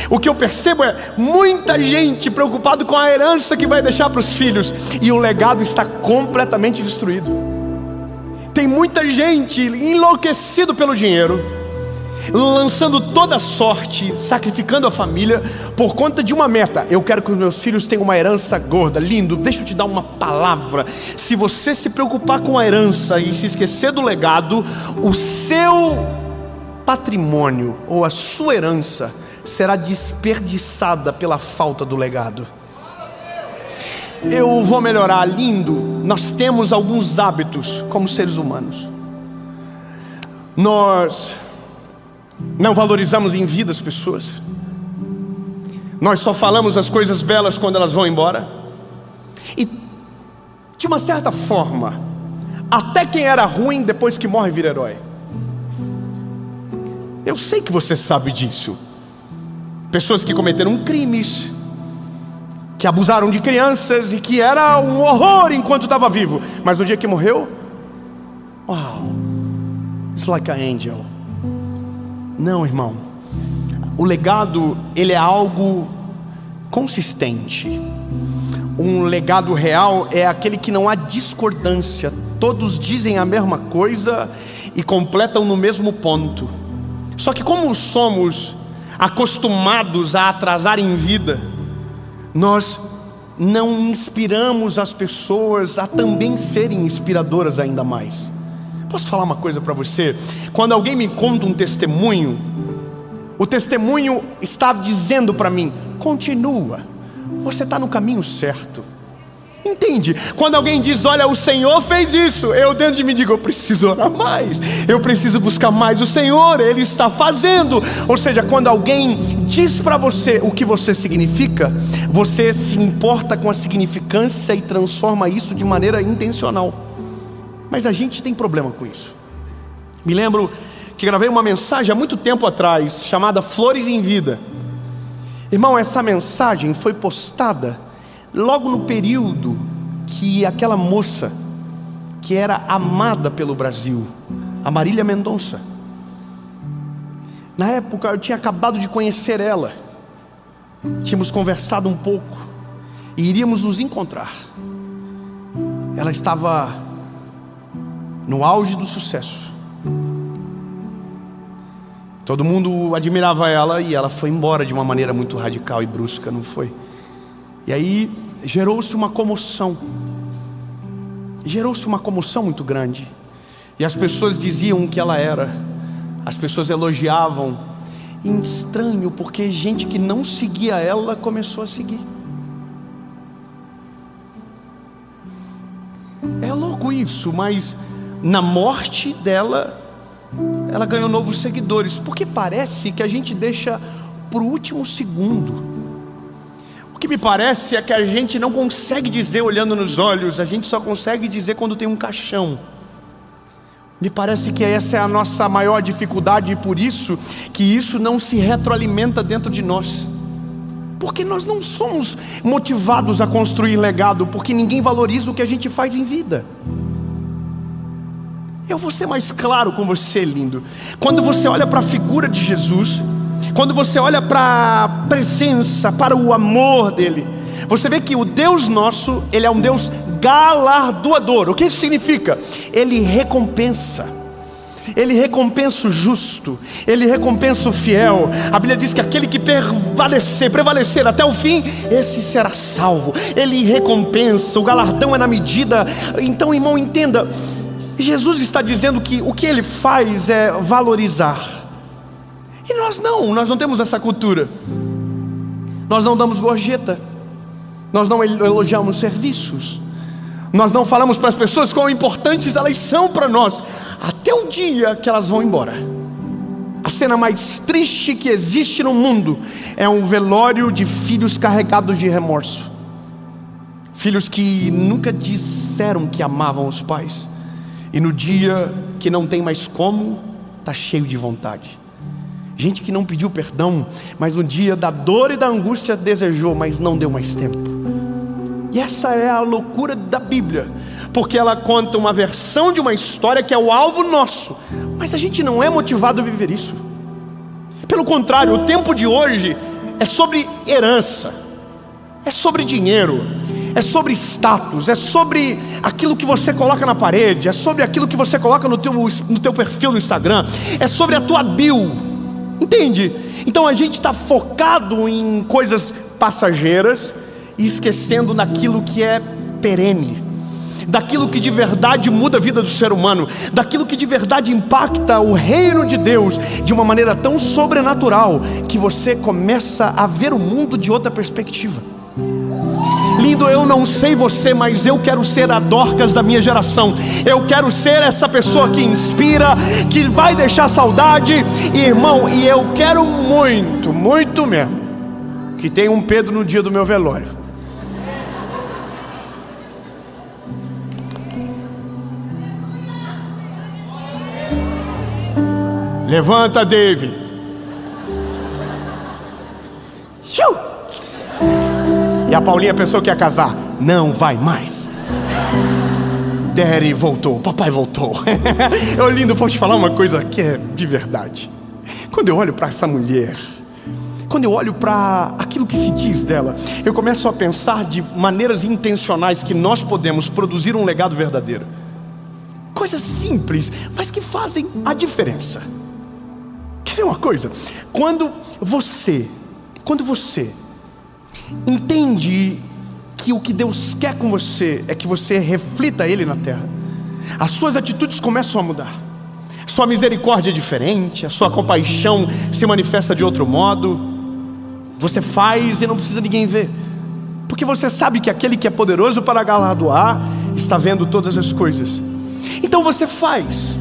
O que eu percebo é muita gente preocupado com a herança que vai deixar para os filhos, e o legado está completamente destruído. Tem muita gente enlouquecido pelo dinheiro, lançando toda sorte, sacrificando a família por conta de uma meta: eu quero que os meus filhos tenham uma herança gorda. Lindo, deixa eu te dar uma palavra: se você se preocupar com a herança e se esquecer do legado, o seu patrimônio ou a sua herança será desperdiçada pela falta do legado. Eu vou melhorar, lindo. Nós temos alguns hábitos como seres humanos. Nós não valorizamos em vida as pessoas. Nós só falamos as coisas belas quando elas vão embora. E de uma certa forma, até quem era ruim depois que morre vira herói. Eu sei que você sabe disso. Pessoas que cometeram crimes, que abusaram de crianças e que era um horror enquanto estava vivo, mas no dia que morreu, wow, it's like an angel. Não, irmão, o legado, ele é algo consistente. Um legado real é aquele que não há discordância, todos dizem a mesma coisa e completam no mesmo ponto. Só que como somos acostumados a atrasar em vida, nós não inspiramos as pessoas a também serem inspiradoras ainda mais. Posso falar uma coisa para você? Quando alguém me conta um testemunho, o testemunho está dizendo para mim: continua, você está no caminho certo. Entende? Quando alguém diz: olha, o Senhor fez isso, eu dentro de mim digo: eu preciso orar mais, eu preciso buscar mais o Senhor, Ele está fazendo. Ou seja, quando alguém diz para você o que você significa, você se importa com a significância e transforma isso de maneira intencional. Mas a gente tem problema com isso. Me lembro que gravei uma mensagem há muito tempo atrás, chamada Flores em Vida. Irmão, essa mensagem foi postada logo no período que aquela moça, que era amada pelo Brasil, a Marília Mendonça, na época eu tinha acabado de conhecer ela, tínhamos conversado um pouco e iríamos nos encontrar. ela estava no auge do sucesso. Todo mundo admirava ela e ela foi embora de uma maneira muito radical e brusca, não foi? E aí gerou-se uma comoção. Gerou-se uma comoção muito grande. E as pessoas diziam o que ela era. As pessoas elogiavam. E estranho, porque gente que não seguia ela começou a seguir. É louco isso, mas na morte dela, ela ganhou novos seguidores. Porque parece que a gente deixa para o último segundo. O que me parece é que a gente não consegue dizer olhando nos olhos. A gente só consegue dizer quando tem um caixão. Me parece que essa é a nossa maior dificuldade, e por isso que isso não se retroalimenta dentro de nós. Porque nós não somos motivados a construir legado, porque ninguém valoriza o que a gente faz em vida. Eu vou ser mais claro com você, lindo. Quando você olha para a figura de Jesus, quando você olha para a presença, para o amor dele, você vê que o Deus nosso, ele é um Deus galardoador. O que isso significa? Ele recompensa. Ele recompensa o justo, ele recompensa o fiel. A Bíblia diz que aquele que prevalecer até o fim, esse será salvo. Ele recompensa, o galardão é na medida. Então, irmão, entenda, Jesus está dizendo que o que ele faz é valorizar. E nós não temos essa cultura. Nós não damos gorjeta, nós não elogiamos serviços, nós não falamos para as pessoas quão importantes elas são para nós, até o dia que elas vão embora. A cena mais triste que existe no mundo é um velório de filhos carregados de remorso. Filhos que nunca disseram que amavam os pais, e no dia que não tem mais como, está cheio de vontade. Gente que não pediu perdão, mas no dia da dor e da angústia desejou, mas não deu mais tempo. E essa é a loucura da Bíblia, porque ela conta uma versão de uma história que é o alvo nosso, mas a gente não é motivado a viver isso. Pelo contrário, o tempo de hoje é sobre herança, é sobre dinheiro, é sobre status, é sobre aquilo que você coloca na parede, é sobre aquilo que você coloca no teu perfil no Instagram, é sobre a tua bio, entende? Então a gente está focado em coisas passageiras e esquecendo daquilo que é perene, daquilo que de verdade muda a vida do ser humano, daquilo que de verdade impacta o reino de Deus de uma maneira tão sobrenatural que você começa a ver o mundo de outra perspectiva. Lindo, eu não sei você, mas eu quero ser a Dorcas da minha geração. Eu quero ser essa pessoa que inspira, que vai deixar saudade. E irmão, e eu quero muito, muito mesmo, que tenha um Pedro no dia do meu velório. Levanta, David. E a Paulinha pensou que ia casar. Não vai mais. Daddy voltou, papai voltou. Eu, lindo, vou te falar uma coisa que é de verdade. Quando eu olho para essa mulher, quando eu olho para aquilo que se diz dela, eu começo a pensar de maneiras intencionais que nós podemos produzir um legado verdadeiro. Coisas simples, mas que fazem a diferença. Quer ver uma coisa? Quando você entende que o que Deus quer com você é que você reflita Ele na terra, as suas atitudes começam a mudar. Sua misericórdia é diferente, a sua compaixão se manifesta de outro modo. Você faz e não precisa ninguém ver, porque você sabe que aquele que é poderoso para galardoar está vendo todas as coisas. Então você faz.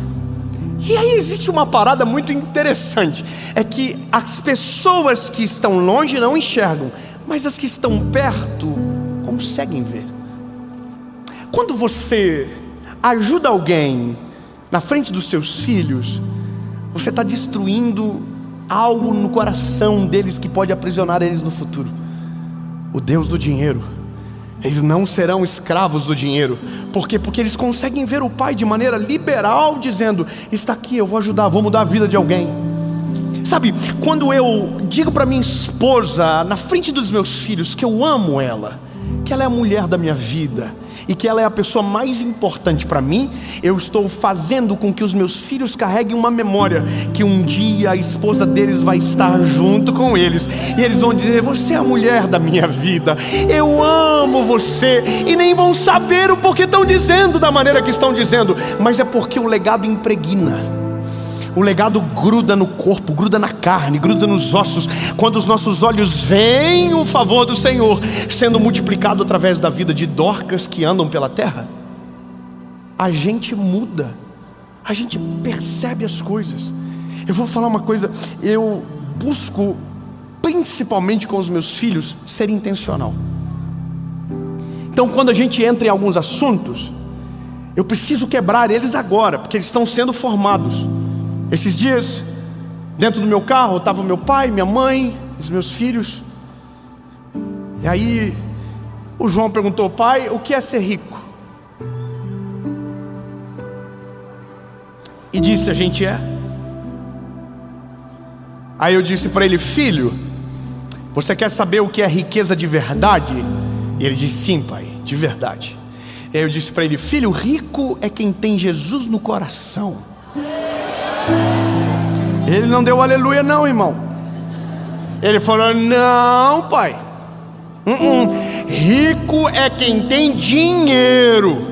E aí existe uma parada muito interessante, é que as pessoas que estão longe não enxergam, mas as que estão perto conseguem ver. Quando você ajuda alguém na frente dos seus filhos, você está destruindo algo no coração deles que pode aprisionar eles no futuro. O Deus do dinheiro. Eles não serão escravos do dinheiro. Por quê? Porque eles conseguem ver o pai de maneira liberal, dizendo: está aqui, eu vou ajudar, vou mudar a vida de alguém. Sabe, quando eu digo para minha esposa, na frente dos meus filhos, que eu amo ela, que ela é a mulher da minha vida, e que ela é a pessoa mais importante para mim, eu estou fazendo com que os meus filhos carreguem uma memória que um dia a esposa deles vai estar junto com eles, e eles vão dizer: você é a mulher da minha vida, eu amo você, e nem vão saber o porquê estão dizendo da maneira que estão dizendo, mas é porque o legado impregna. O legado gruda no corpo, gruda na carne, gruda nos ossos. Quando os nossos olhos veem o favor do Senhor sendo multiplicado através da vida de Dorcas que andam pela terra, a gente muda, a gente percebe as coisas. Eu vou falar uma coisa, eu busco, principalmente com os meus filhos, ser intencional. Então quando a gente entra em alguns assuntos, eu preciso quebrar eles agora, porque eles estão sendo formados. Esses dias, dentro do meu carro, estava meu pai, minha mãe, os meus filhos. E aí, o João perguntou: pai, o que é ser rico? E disse: a gente é. Aí eu disse para ele: filho, você quer saber o que é riqueza de verdade? E ele disse: sim, pai, de verdade. E aí eu disse para ele: filho, rico é quem tem Jesus no coração. Ele não deu aleluia não, irmão. Ele falou: não, pai, rico é quem tem dinheiro.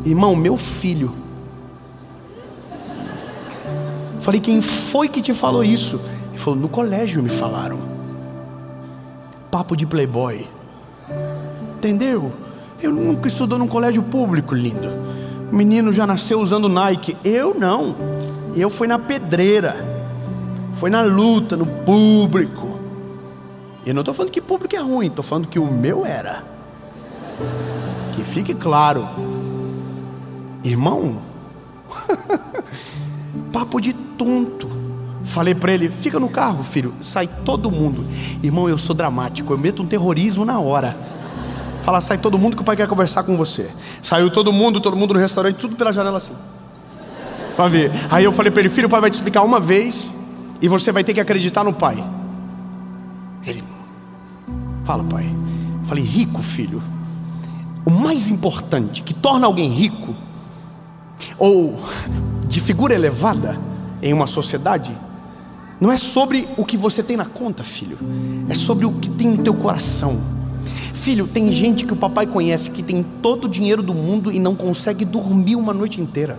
Irmão, meu filho. Falei: quem foi que te falou isso? Ele falou: no colégio me falaram. Papo de playboy. Entendeu? Eu nunca estudou num colégio público, lindo. O menino já nasceu usando Nike. Eu não. Eu fui na pedreira, foi na luta, no público. E eu não estou falando que público é ruim, estou falando que o meu era. Que fique claro. Irmão, papo de tonto. Falei para ele: fica no carro, filho, sai todo mundo. Irmão, eu sou dramático, eu meto um terrorismo na hora. Fala: sai todo mundo que o pai quer conversar com você. Saiu todo mundo no restaurante, tudo pela janela assim. Sabe? Aí eu falei para ele: filho, o pai vai te explicar uma vez e você vai ter que acreditar no pai. Ele: fala, pai. Eu falei: rico, filho, o mais importante que torna alguém rico ou de figura elevada em uma sociedade não é sobre o que você tem na conta, filho, é sobre o que tem no teu coração. Filho, tem gente que o papai conhece que tem todo o dinheiro do mundo e não consegue dormir uma noite inteira.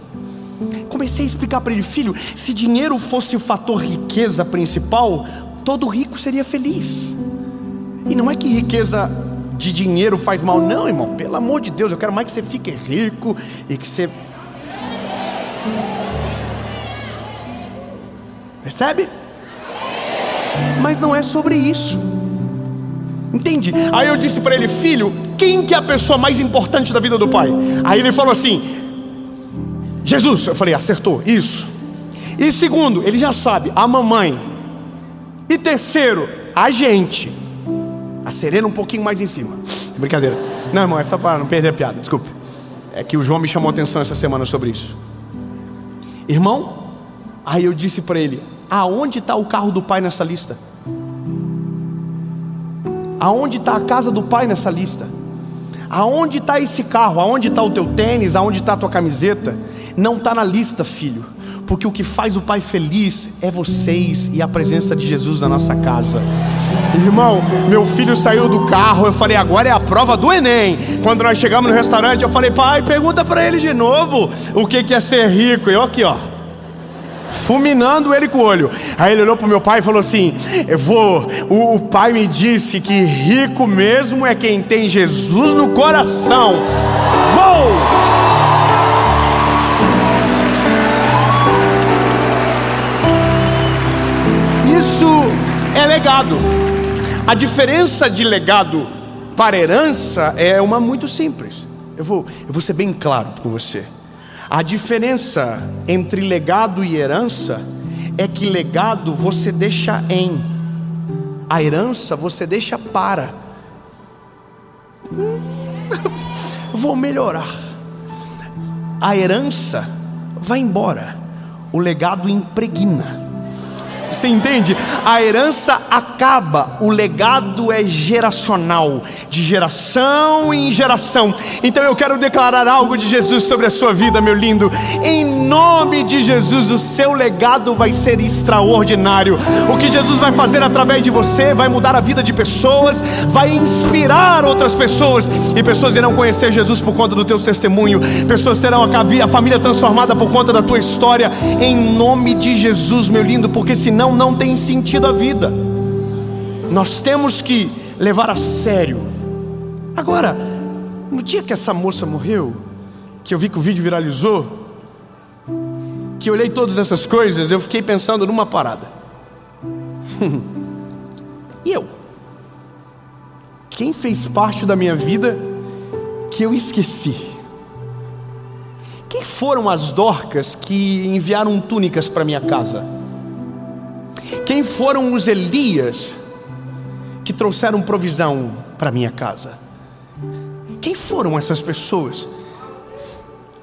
Comecei a explicar para ele: filho, se dinheiro fosse o fator riqueza principal, todo rico seria feliz. E não é que riqueza de dinheiro faz mal, não, irmão. Pelo amor de Deus, eu quero mais que você fique rico e que você... Percebe? Mas não é sobre isso. Entende? Aí eu disse para ele: filho, quem que é a pessoa mais importante da vida do pai? Aí ele falou assim: Jesus. Eu falei: acertou, isso. E segundo, ele já sabe, a mamãe. E terceiro, a gente. A Serena um pouquinho mais em cima. Brincadeira. Não, irmão, é só para não perder a piada, desculpe. É que o João me chamou a atenção essa semana sobre isso. Irmão, aí eu disse para ele: aonde está o carro do pai nessa lista? Aonde está a casa do pai nessa lista? Aonde está esse carro? Aonde está o teu tênis? Aonde está a tua camiseta? Não está na lista, filho. Porque o que faz o pai feliz é vocês e a presença de Jesus na nossa casa. Irmão, meu filho saiu do carro. Eu falei: agora é a prova do Enem. Quando nós chegamos no restaurante, eu falei: pai, pergunta para ele de novo o que é ser rico. Eu aqui, ó, fulminando ele com o olho. Aí ele olhou para o meu pai e falou assim: o pai me disse que rico mesmo é quem tem Jesus no coração. Uou! Isso é legado. A diferença de legado para herança é uma muito simples. Eu vou ser bem claro com você. A diferença entre legado e herança é que legado você deixa em, a herança você deixa para. Vou melhorar. A herança vai embora, o legado impregna. Você entende? A herança acaba, o legado é geracional, de geração em geração. Então eu quero declarar algo de Jesus sobre a sua vida, meu lindo. Em nome de Jesus, o seu legado vai ser extraordinário. O que Jesus vai fazer através de você vai mudar a vida de pessoas, vai inspirar outras pessoas, e pessoas irão conhecer Jesus por conta do teu testemunho. Pessoas terão a família transformada por conta da tua história, em nome de Jesus, meu lindo, porque senão não tem sentido a vida. Nós temos que levar a sério. Agora, no dia que essa moça morreu, que eu vi que o vídeo viralizou, que eu olhei todas essas coisas, eu fiquei pensando numa parada. E eu? Quem fez parte da minha vida que eu esqueci? Quem foram as Dorcas que enviaram túnicas para minha casa? Quem foram os Elias que trouxeram provisão para minha casa? Quem foram essas pessoas?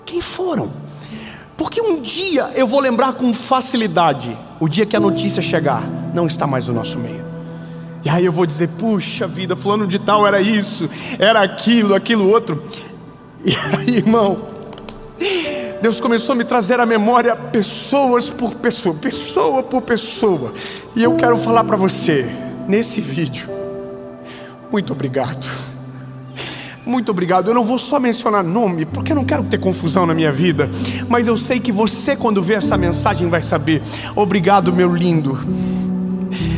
Quem foram? Porque um dia eu vou lembrar com facilidade, o dia que a notícia chegar, não está mais no nosso meio. E aí eu vou dizer, puxa vida, fulano de tal era isso, era aquilo outro. E aí, irmão, Deus começou a me trazer à memória pessoas por pessoa, pessoa por pessoa. E eu quero falar para você, nesse vídeo, muito obrigado. Muito obrigado. Eu não vou só mencionar nome, porque eu não quero ter confusão na minha vida, mas eu sei que você, quando vê essa mensagem, vai saber. Obrigado, meu lindo,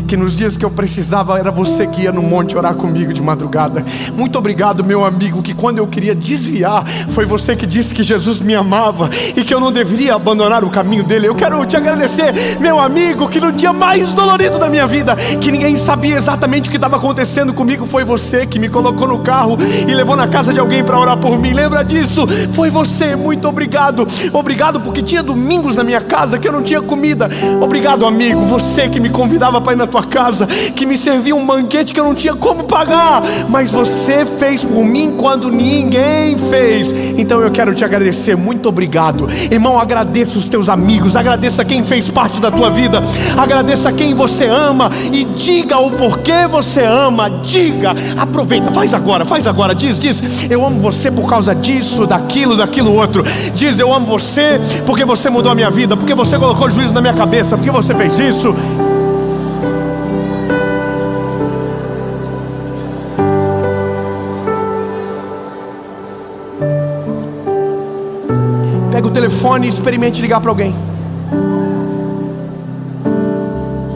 que nos dias que eu precisava, era você que ia no monte orar comigo de madrugada. Muito obrigado, meu amigo, que quando eu queria desviar, foi você que disse que Jesus me amava e que eu não deveria abandonar o caminho dele. Eu quero te agradecer, meu amigo, que no dia mais dolorido da minha vida, que ninguém sabia exatamente o que estava acontecendo comigo, foi você que me colocou no carro e levou na casa de alguém para orar por mim. Lembra disso? Foi você. Muito obrigado. Obrigado porque tinha domingos na minha casa que eu não tinha comida. Obrigado, amigo, você que me convidava para ir na tua casa, que me servia um banquete que eu não tinha como pagar, mas você fez por mim quando ninguém fez. Então eu quero te agradecer. Muito obrigado, irmão. Agradeça os teus amigos, agradeça quem fez parte da tua vida, agradeça quem você ama e diga o porquê você ama. Diga, aproveita, faz agora, diz, eu amo você por causa disso, daquilo outro. Diz, eu amo você porque você mudou a minha vida, porque você colocou juízo na minha cabeça, porque você fez isso. Pega o telefone e experimente ligar para alguém.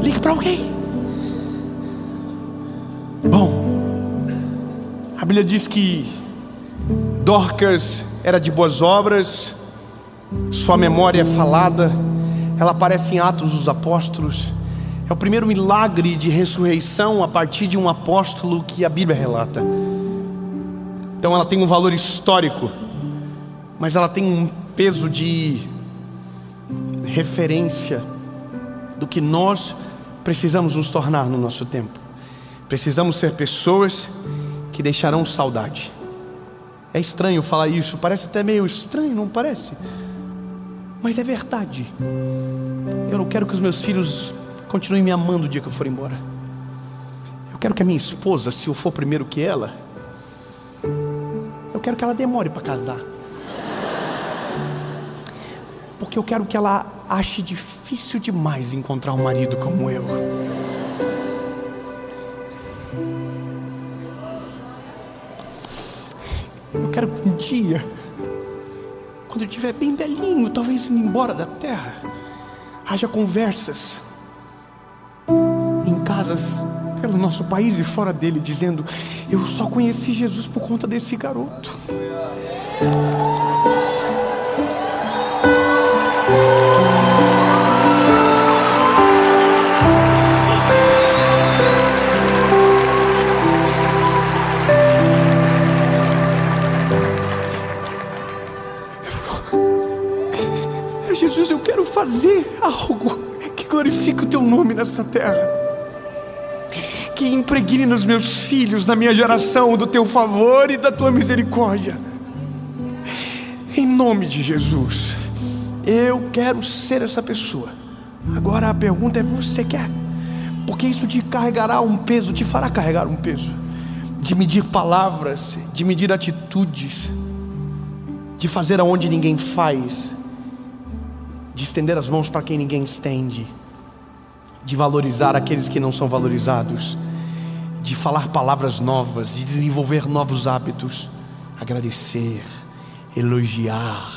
Liga para alguém. Bom, a Bíblia diz que Dorcas era de boas obras, sua memória é falada, ela aparece em Atos dos Apóstolos. É o primeiro milagre de ressurreição a partir de um apóstolo que a Bíblia relata. Então ela tem um valor histórico, mas ela tem um peso de referência do que nós precisamos nos tornar no nosso tempo. Precisamos ser pessoas que deixarão saudade. É estranho falar isso, parece até meio estranho, não parece? Mas é verdade. Eu não quero que os meus filhos continuem me amando o dia que eu for embora. Eu quero que a minha esposa, se eu for primeiro que ela, eu quero que ela demore para casar. Porque eu quero que ela ache difícil demais encontrar um marido como eu. Eu quero que um dia, quando eu estiver bem velhinho, talvez indo embora da terra, haja conversas em casas pelo nosso país e fora dele, dizendo: eu só conheci Jesus por conta desse garoto. Jesus, eu quero fazer algo que glorifique o teu nome nessa terra, que impregne nos meus filhos, na minha geração, do teu favor e da tua misericórdia. Em nome de Jesus, eu quero ser essa pessoa. Agora a pergunta é: você quer? Porque isso te carregará um peso, te fará carregar um peso, de medir palavras, de medir atitudes, de fazer aonde ninguém faz, de estender as mãos para quem ninguém estende, de valorizar aqueles que não são valorizados, de falar palavras novas, de desenvolver novos hábitos, agradecer, elogiar,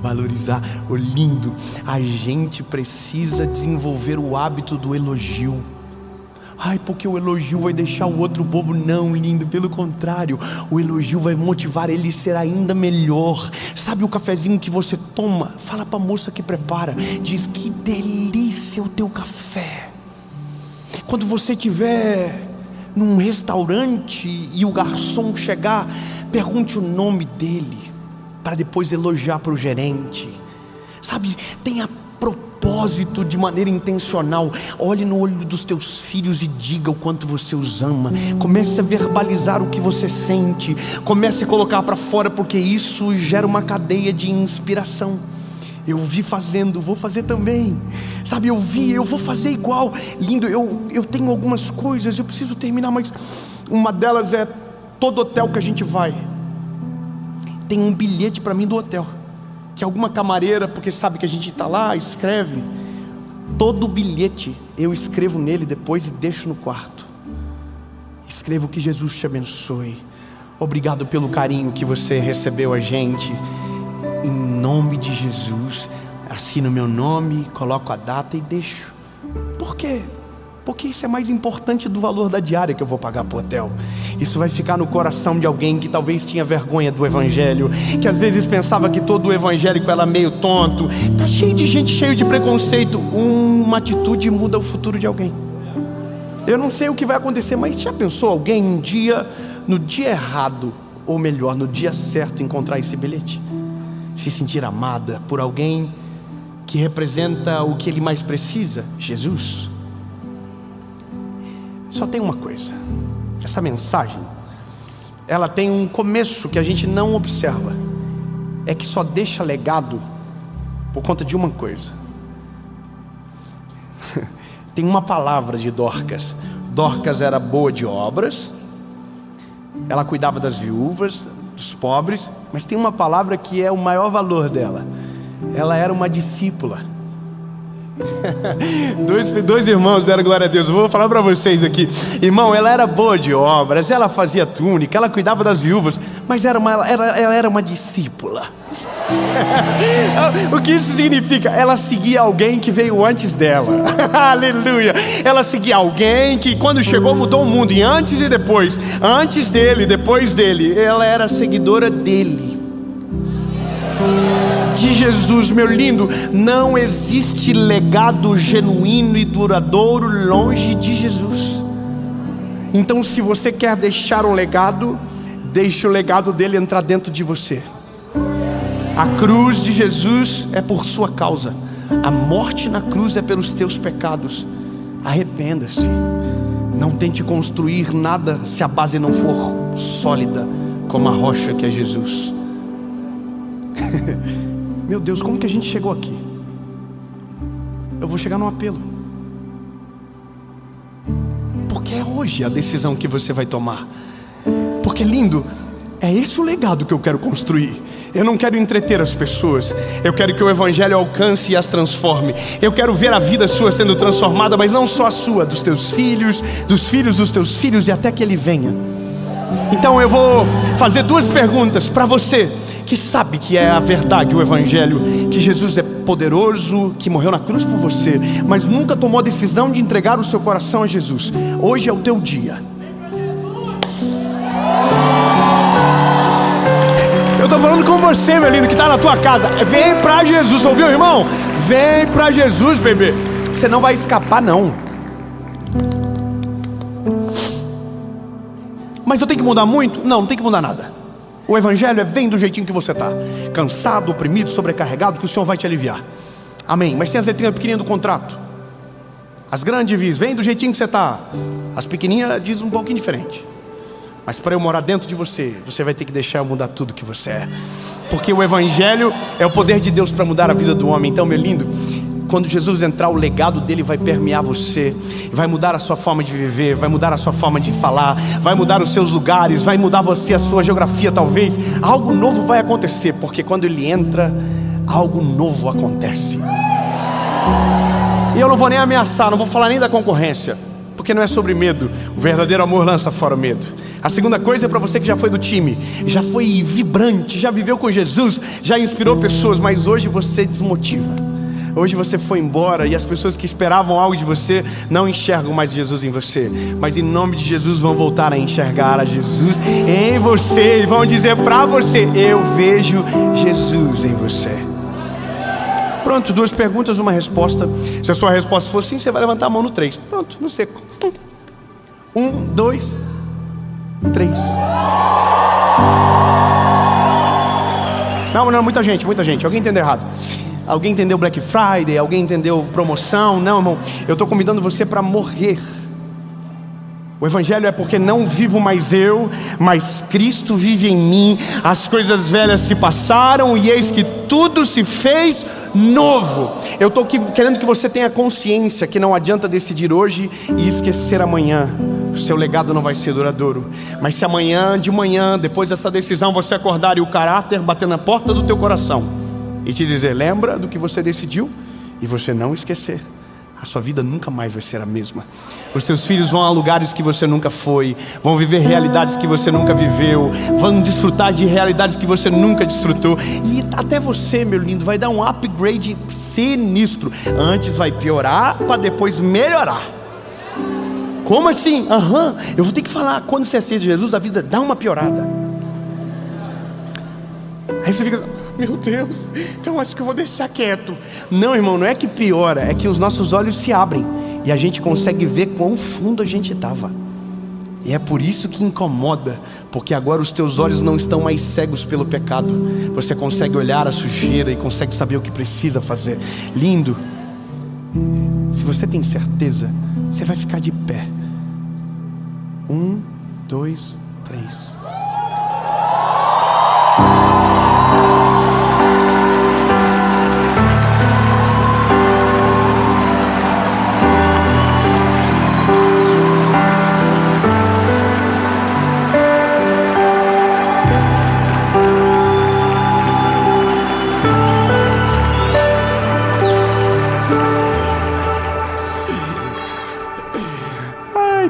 valorizar. O lindo, a gente precisa desenvolver o hábito do elogio. Ai, porque o elogio vai deixar o outro bobo. Não, lindo, pelo contrário, o elogio vai motivar ele a ser ainda melhor. Sabe o cafezinho que você toma? Fala para a moça que prepara, diz: que delícia o teu café. Quando você estiver num restaurante e o garçom chegar, pergunte o nome dele, para depois elogiar para o gerente. Sabe, tenha propósito de maneira intencional. Olhe no olho dos teus filhos e diga o quanto você os ama. Comece a verbalizar o que você sente, comece a colocar para fora, porque isso gera uma cadeia de inspiração. Eu vi fazendo, vou fazer também. Sabe, eu vou fazer igual. Lindo, eu tenho algumas coisas, eu preciso terminar, mas uma delas é: todo hotel que a gente vai tem um bilhete para mim do hotel, que alguma camareira, porque sabe que a gente está lá, escreve. Todo bilhete eu escrevo nele depois e deixo no quarto. Escrevo: que Jesus te abençoe, obrigado pelo carinho que você recebeu a gente, em nome de Jesus. Assino meu nome, coloco a data e deixo. Por quê? Porque isso é mais importante do valor da diária que eu vou pagar para o hotel. Isso vai ficar no coração de alguém que talvez tinha vergonha do evangelho, que às vezes pensava que todo evangélico era meio tonto. Está cheio de gente, cheio de preconceito. Uma atitude muda o futuro de alguém. Eu não sei o que vai acontecer, mas já pensou alguém um dia, no dia errado, ou melhor, no dia certo, encontrar esse bilhete? Se sentir amada por alguém que representa o que ele mais precisa, Jesus. Só tem uma coisa: essa mensagem, ela tem um começo que a gente não observa. É que só deixa legado por conta de uma coisa. Tem uma palavra de Dorcas. Dorcas era boa de obras, ela cuidava das viúvas, dos pobres, mas tem uma palavra que é o maior valor dela: ela era uma discípula. dois irmãos deram glória a Deus. Eu vou falar para vocês aqui. Irmão, ela era boa de obras, ela fazia túnica, ela cuidava das viúvas, mas ela era uma discípula. O que isso significa? Ela seguia alguém que veio antes dela. Aleluia. Ela seguia alguém que quando chegou mudou o mundo, e antes e depois, antes dele, depois dele, ela era seguidora dele, de Jesus. Meu lindo, não existe legado genuíno e duradouro longe de Jesus. Então, se você quer deixar um legado, deixe o legado dele entrar dentro de você. A cruz de Jesus é por sua causa, a morte na cruz é pelos teus pecados. Arrependa-se. Não tente construir nada se a base não for sólida como a rocha que é Jesus. Meu Deus, como que a gente chegou aqui? Eu vou chegar num apelo, porque é hoje a decisão que você vai tomar. Porque, lindo, é esse o legado que eu quero construir. Eu não quero entreter as pessoas, eu quero que o evangelho alcance e as transforme. Eu quero ver a vida sua sendo transformada, mas não só a sua, dos teus filhos, dos filhos dos teus filhos, e até que ele venha. Então eu vou fazer duas perguntas para você que sabe que é a verdade, o evangelho, que Jesus é poderoso, que morreu na cruz por você, mas nunca tomou a decisão de entregar o seu coração a Jesus. Hoje é o teu dia. Eu estou falando com você, meu lindo, que está na tua casa. Vem para Jesus, ouviu, irmão? Vem para Jesus, bebê. Você não vai escapar, não. Mas eu tenho que mudar muito? Não, não tem que mudar nada. O evangelho é: vem do jeitinho que você está, cansado, oprimido, sobrecarregado, que o Senhor vai te aliviar. Amém. Mas tem as letrinhas pequenininhas do contrato. As grandes diz: vem do jeitinho que você está. As pequenininhas diz um pouquinho diferente. Mas para eu morar dentro de você, você vai ter que deixar eu mudar tudo que você é. Porque o evangelho é o poder de Deus para mudar a vida do homem. Então, meu lindo, Quando Jesus entrar, o legado dele vai permear você, vai mudar a sua forma de viver, vai mudar a sua forma de falar, vai mudar os seus lugares, vai mudar você, a sua geografia talvez. Algo novo vai acontecer, porque quando ele entra, algo novo acontece. E eu não vou nem ameaçar, não vou falar nem da concorrência, porque não é sobre medo. O verdadeiro amor lança fora o medo. A segunda coisa é para você que já foi do time, já foi vibrante, já viveu com Jesus, já inspirou pessoas, mas hoje você desmotiva. Hoje você foi embora e as pessoas que esperavam algo de você não enxergam mais Jesus em você, mas em nome de Jesus vão voltar a enxergar a Jesus em você e vão dizer para você: eu vejo Jesus em você. Pronto, 2 perguntas, 1 resposta. Se a sua resposta for sim, você vai levantar a mão no 3. Pronto, no seco. 1, 2, 3. Não, muita gente. Alguém entendeu errado. Alguém entendeu Black Friday? Alguém entendeu promoção? Não, irmão, eu estou convidando você para morrer. O evangelho é porque não vivo mais eu, mas Cristo vive em mim. As coisas velhas se passaram e eis que tudo se fez novo. Eu estou querendo que você tenha consciência que não adianta decidir hoje e esquecer amanhã. O seu legado não vai ser duradouro. Mas se amanhã de manhã, depois dessa decisão, você acordar e o caráter bater na porta do teu coração e te dizer: lembra do que você decidiu, e você não esquecer, a sua vida nunca mais vai ser a mesma. Os seus filhos vão a lugares que você nunca foi, vão viver realidades que você nunca viveu, vão desfrutar de realidades que você nunca desfrutou. E até você, meu lindo, vai dar um upgrade sinistro. Antes vai piorar para depois melhorar. Como assim? Eu vou ter que falar. Quando você aceita Jesus, a vida dá uma piorada. Aí você fica: meu Deus, então acho que eu vou deixar quieto. Não, irmão, não é que piora, é que os nossos olhos se abrem e a gente consegue ver quão fundo a gente estava. E é por isso que incomoda, porque agora os teus olhos não estão mais cegos pelo pecado. Você consegue olhar a sujeira e consegue saber o que precisa fazer. Lindo. Se você tem certeza, você vai ficar de pé. 1, 2, 3.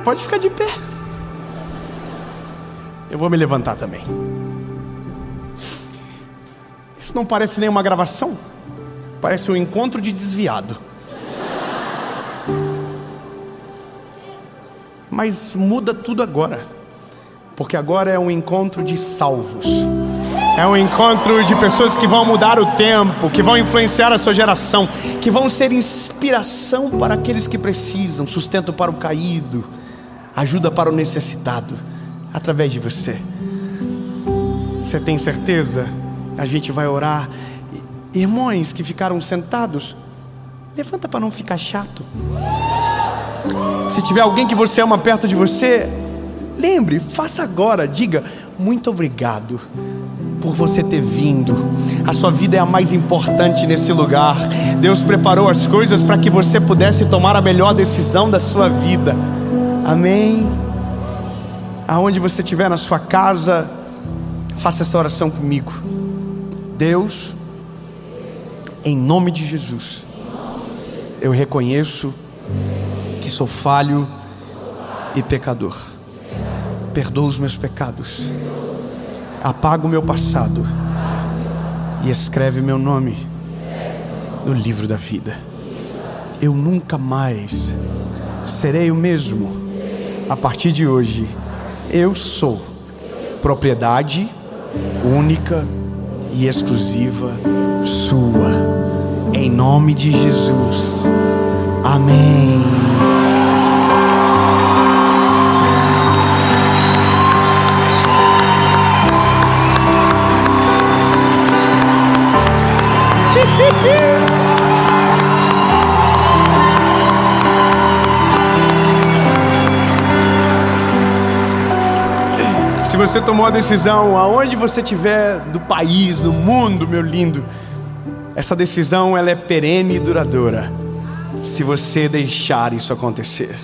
Pode ficar de pé. Eu vou me levantar também. Isso não parece nem uma gravação. Parece um encontro de desviado. Mas muda tudo agora, porque agora é um encontro de salvos. É um encontro de pessoas que vão mudar o tempo, que vão influenciar a sua geração, que vão ser inspiração para aqueles que precisam, sustento para o caído, ajuda para o necessitado, através de você. Você tem certeza? A gente vai orar. Irmãos que ficaram sentados, levanta para não ficar chato. Se tiver alguém que você ama perto de você, lembre, faça agora, diga: muito obrigado por você ter vindo. A sua vida é a mais importante nesse lugar. Deus preparou as coisas para que você pudesse tomar a melhor decisão da sua vida. Amém? Aonde você estiver, na sua casa, faça essa oração comigo. Deus, em nome de Jesus, eu reconheço que sou falho e pecador. Perdoa os meus pecados, apaga o meu passado e escreve meu nome no livro da vida. Eu nunca mais serei o mesmo. A partir de hoje, eu sou propriedade única e exclusiva sua. Em nome de Jesus. Amém. Se você tomou a decisão, aonde você estiver do país, no mundo, meu lindo, Essa decisão, ela é perene e duradoura, se você deixar isso acontecer.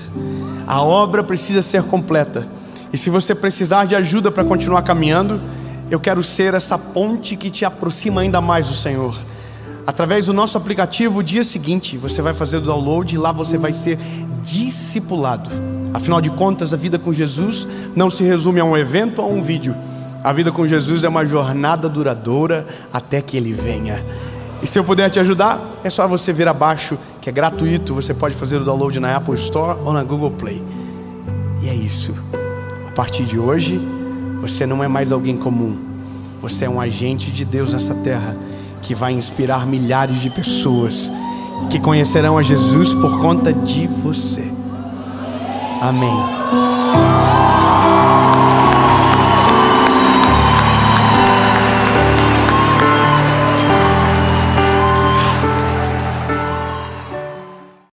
A obra precisa ser completa. E se você precisar de ajuda para continuar caminhando, eu quero ser essa ponte que te aproxima ainda mais do Senhor. Através do nosso aplicativo, o dia seguinte, você vai fazer o download e lá você vai ser discipulado. Afinal de contas, a vida com Jesus não se resume a um evento ou a um vídeo. A vida com Jesus é uma jornada duradoura até que Ele venha. E se eu puder te ajudar, é só você vir abaixo, que é gratuito. Você pode fazer o download na Apple Store ou na Google Play. E é isso. A partir de hoje, você não é mais alguém comum. Você é um agente de Deus nessa terra, que vai inspirar milhares de pessoas que conhecerão a Jesus por conta de você. Amém.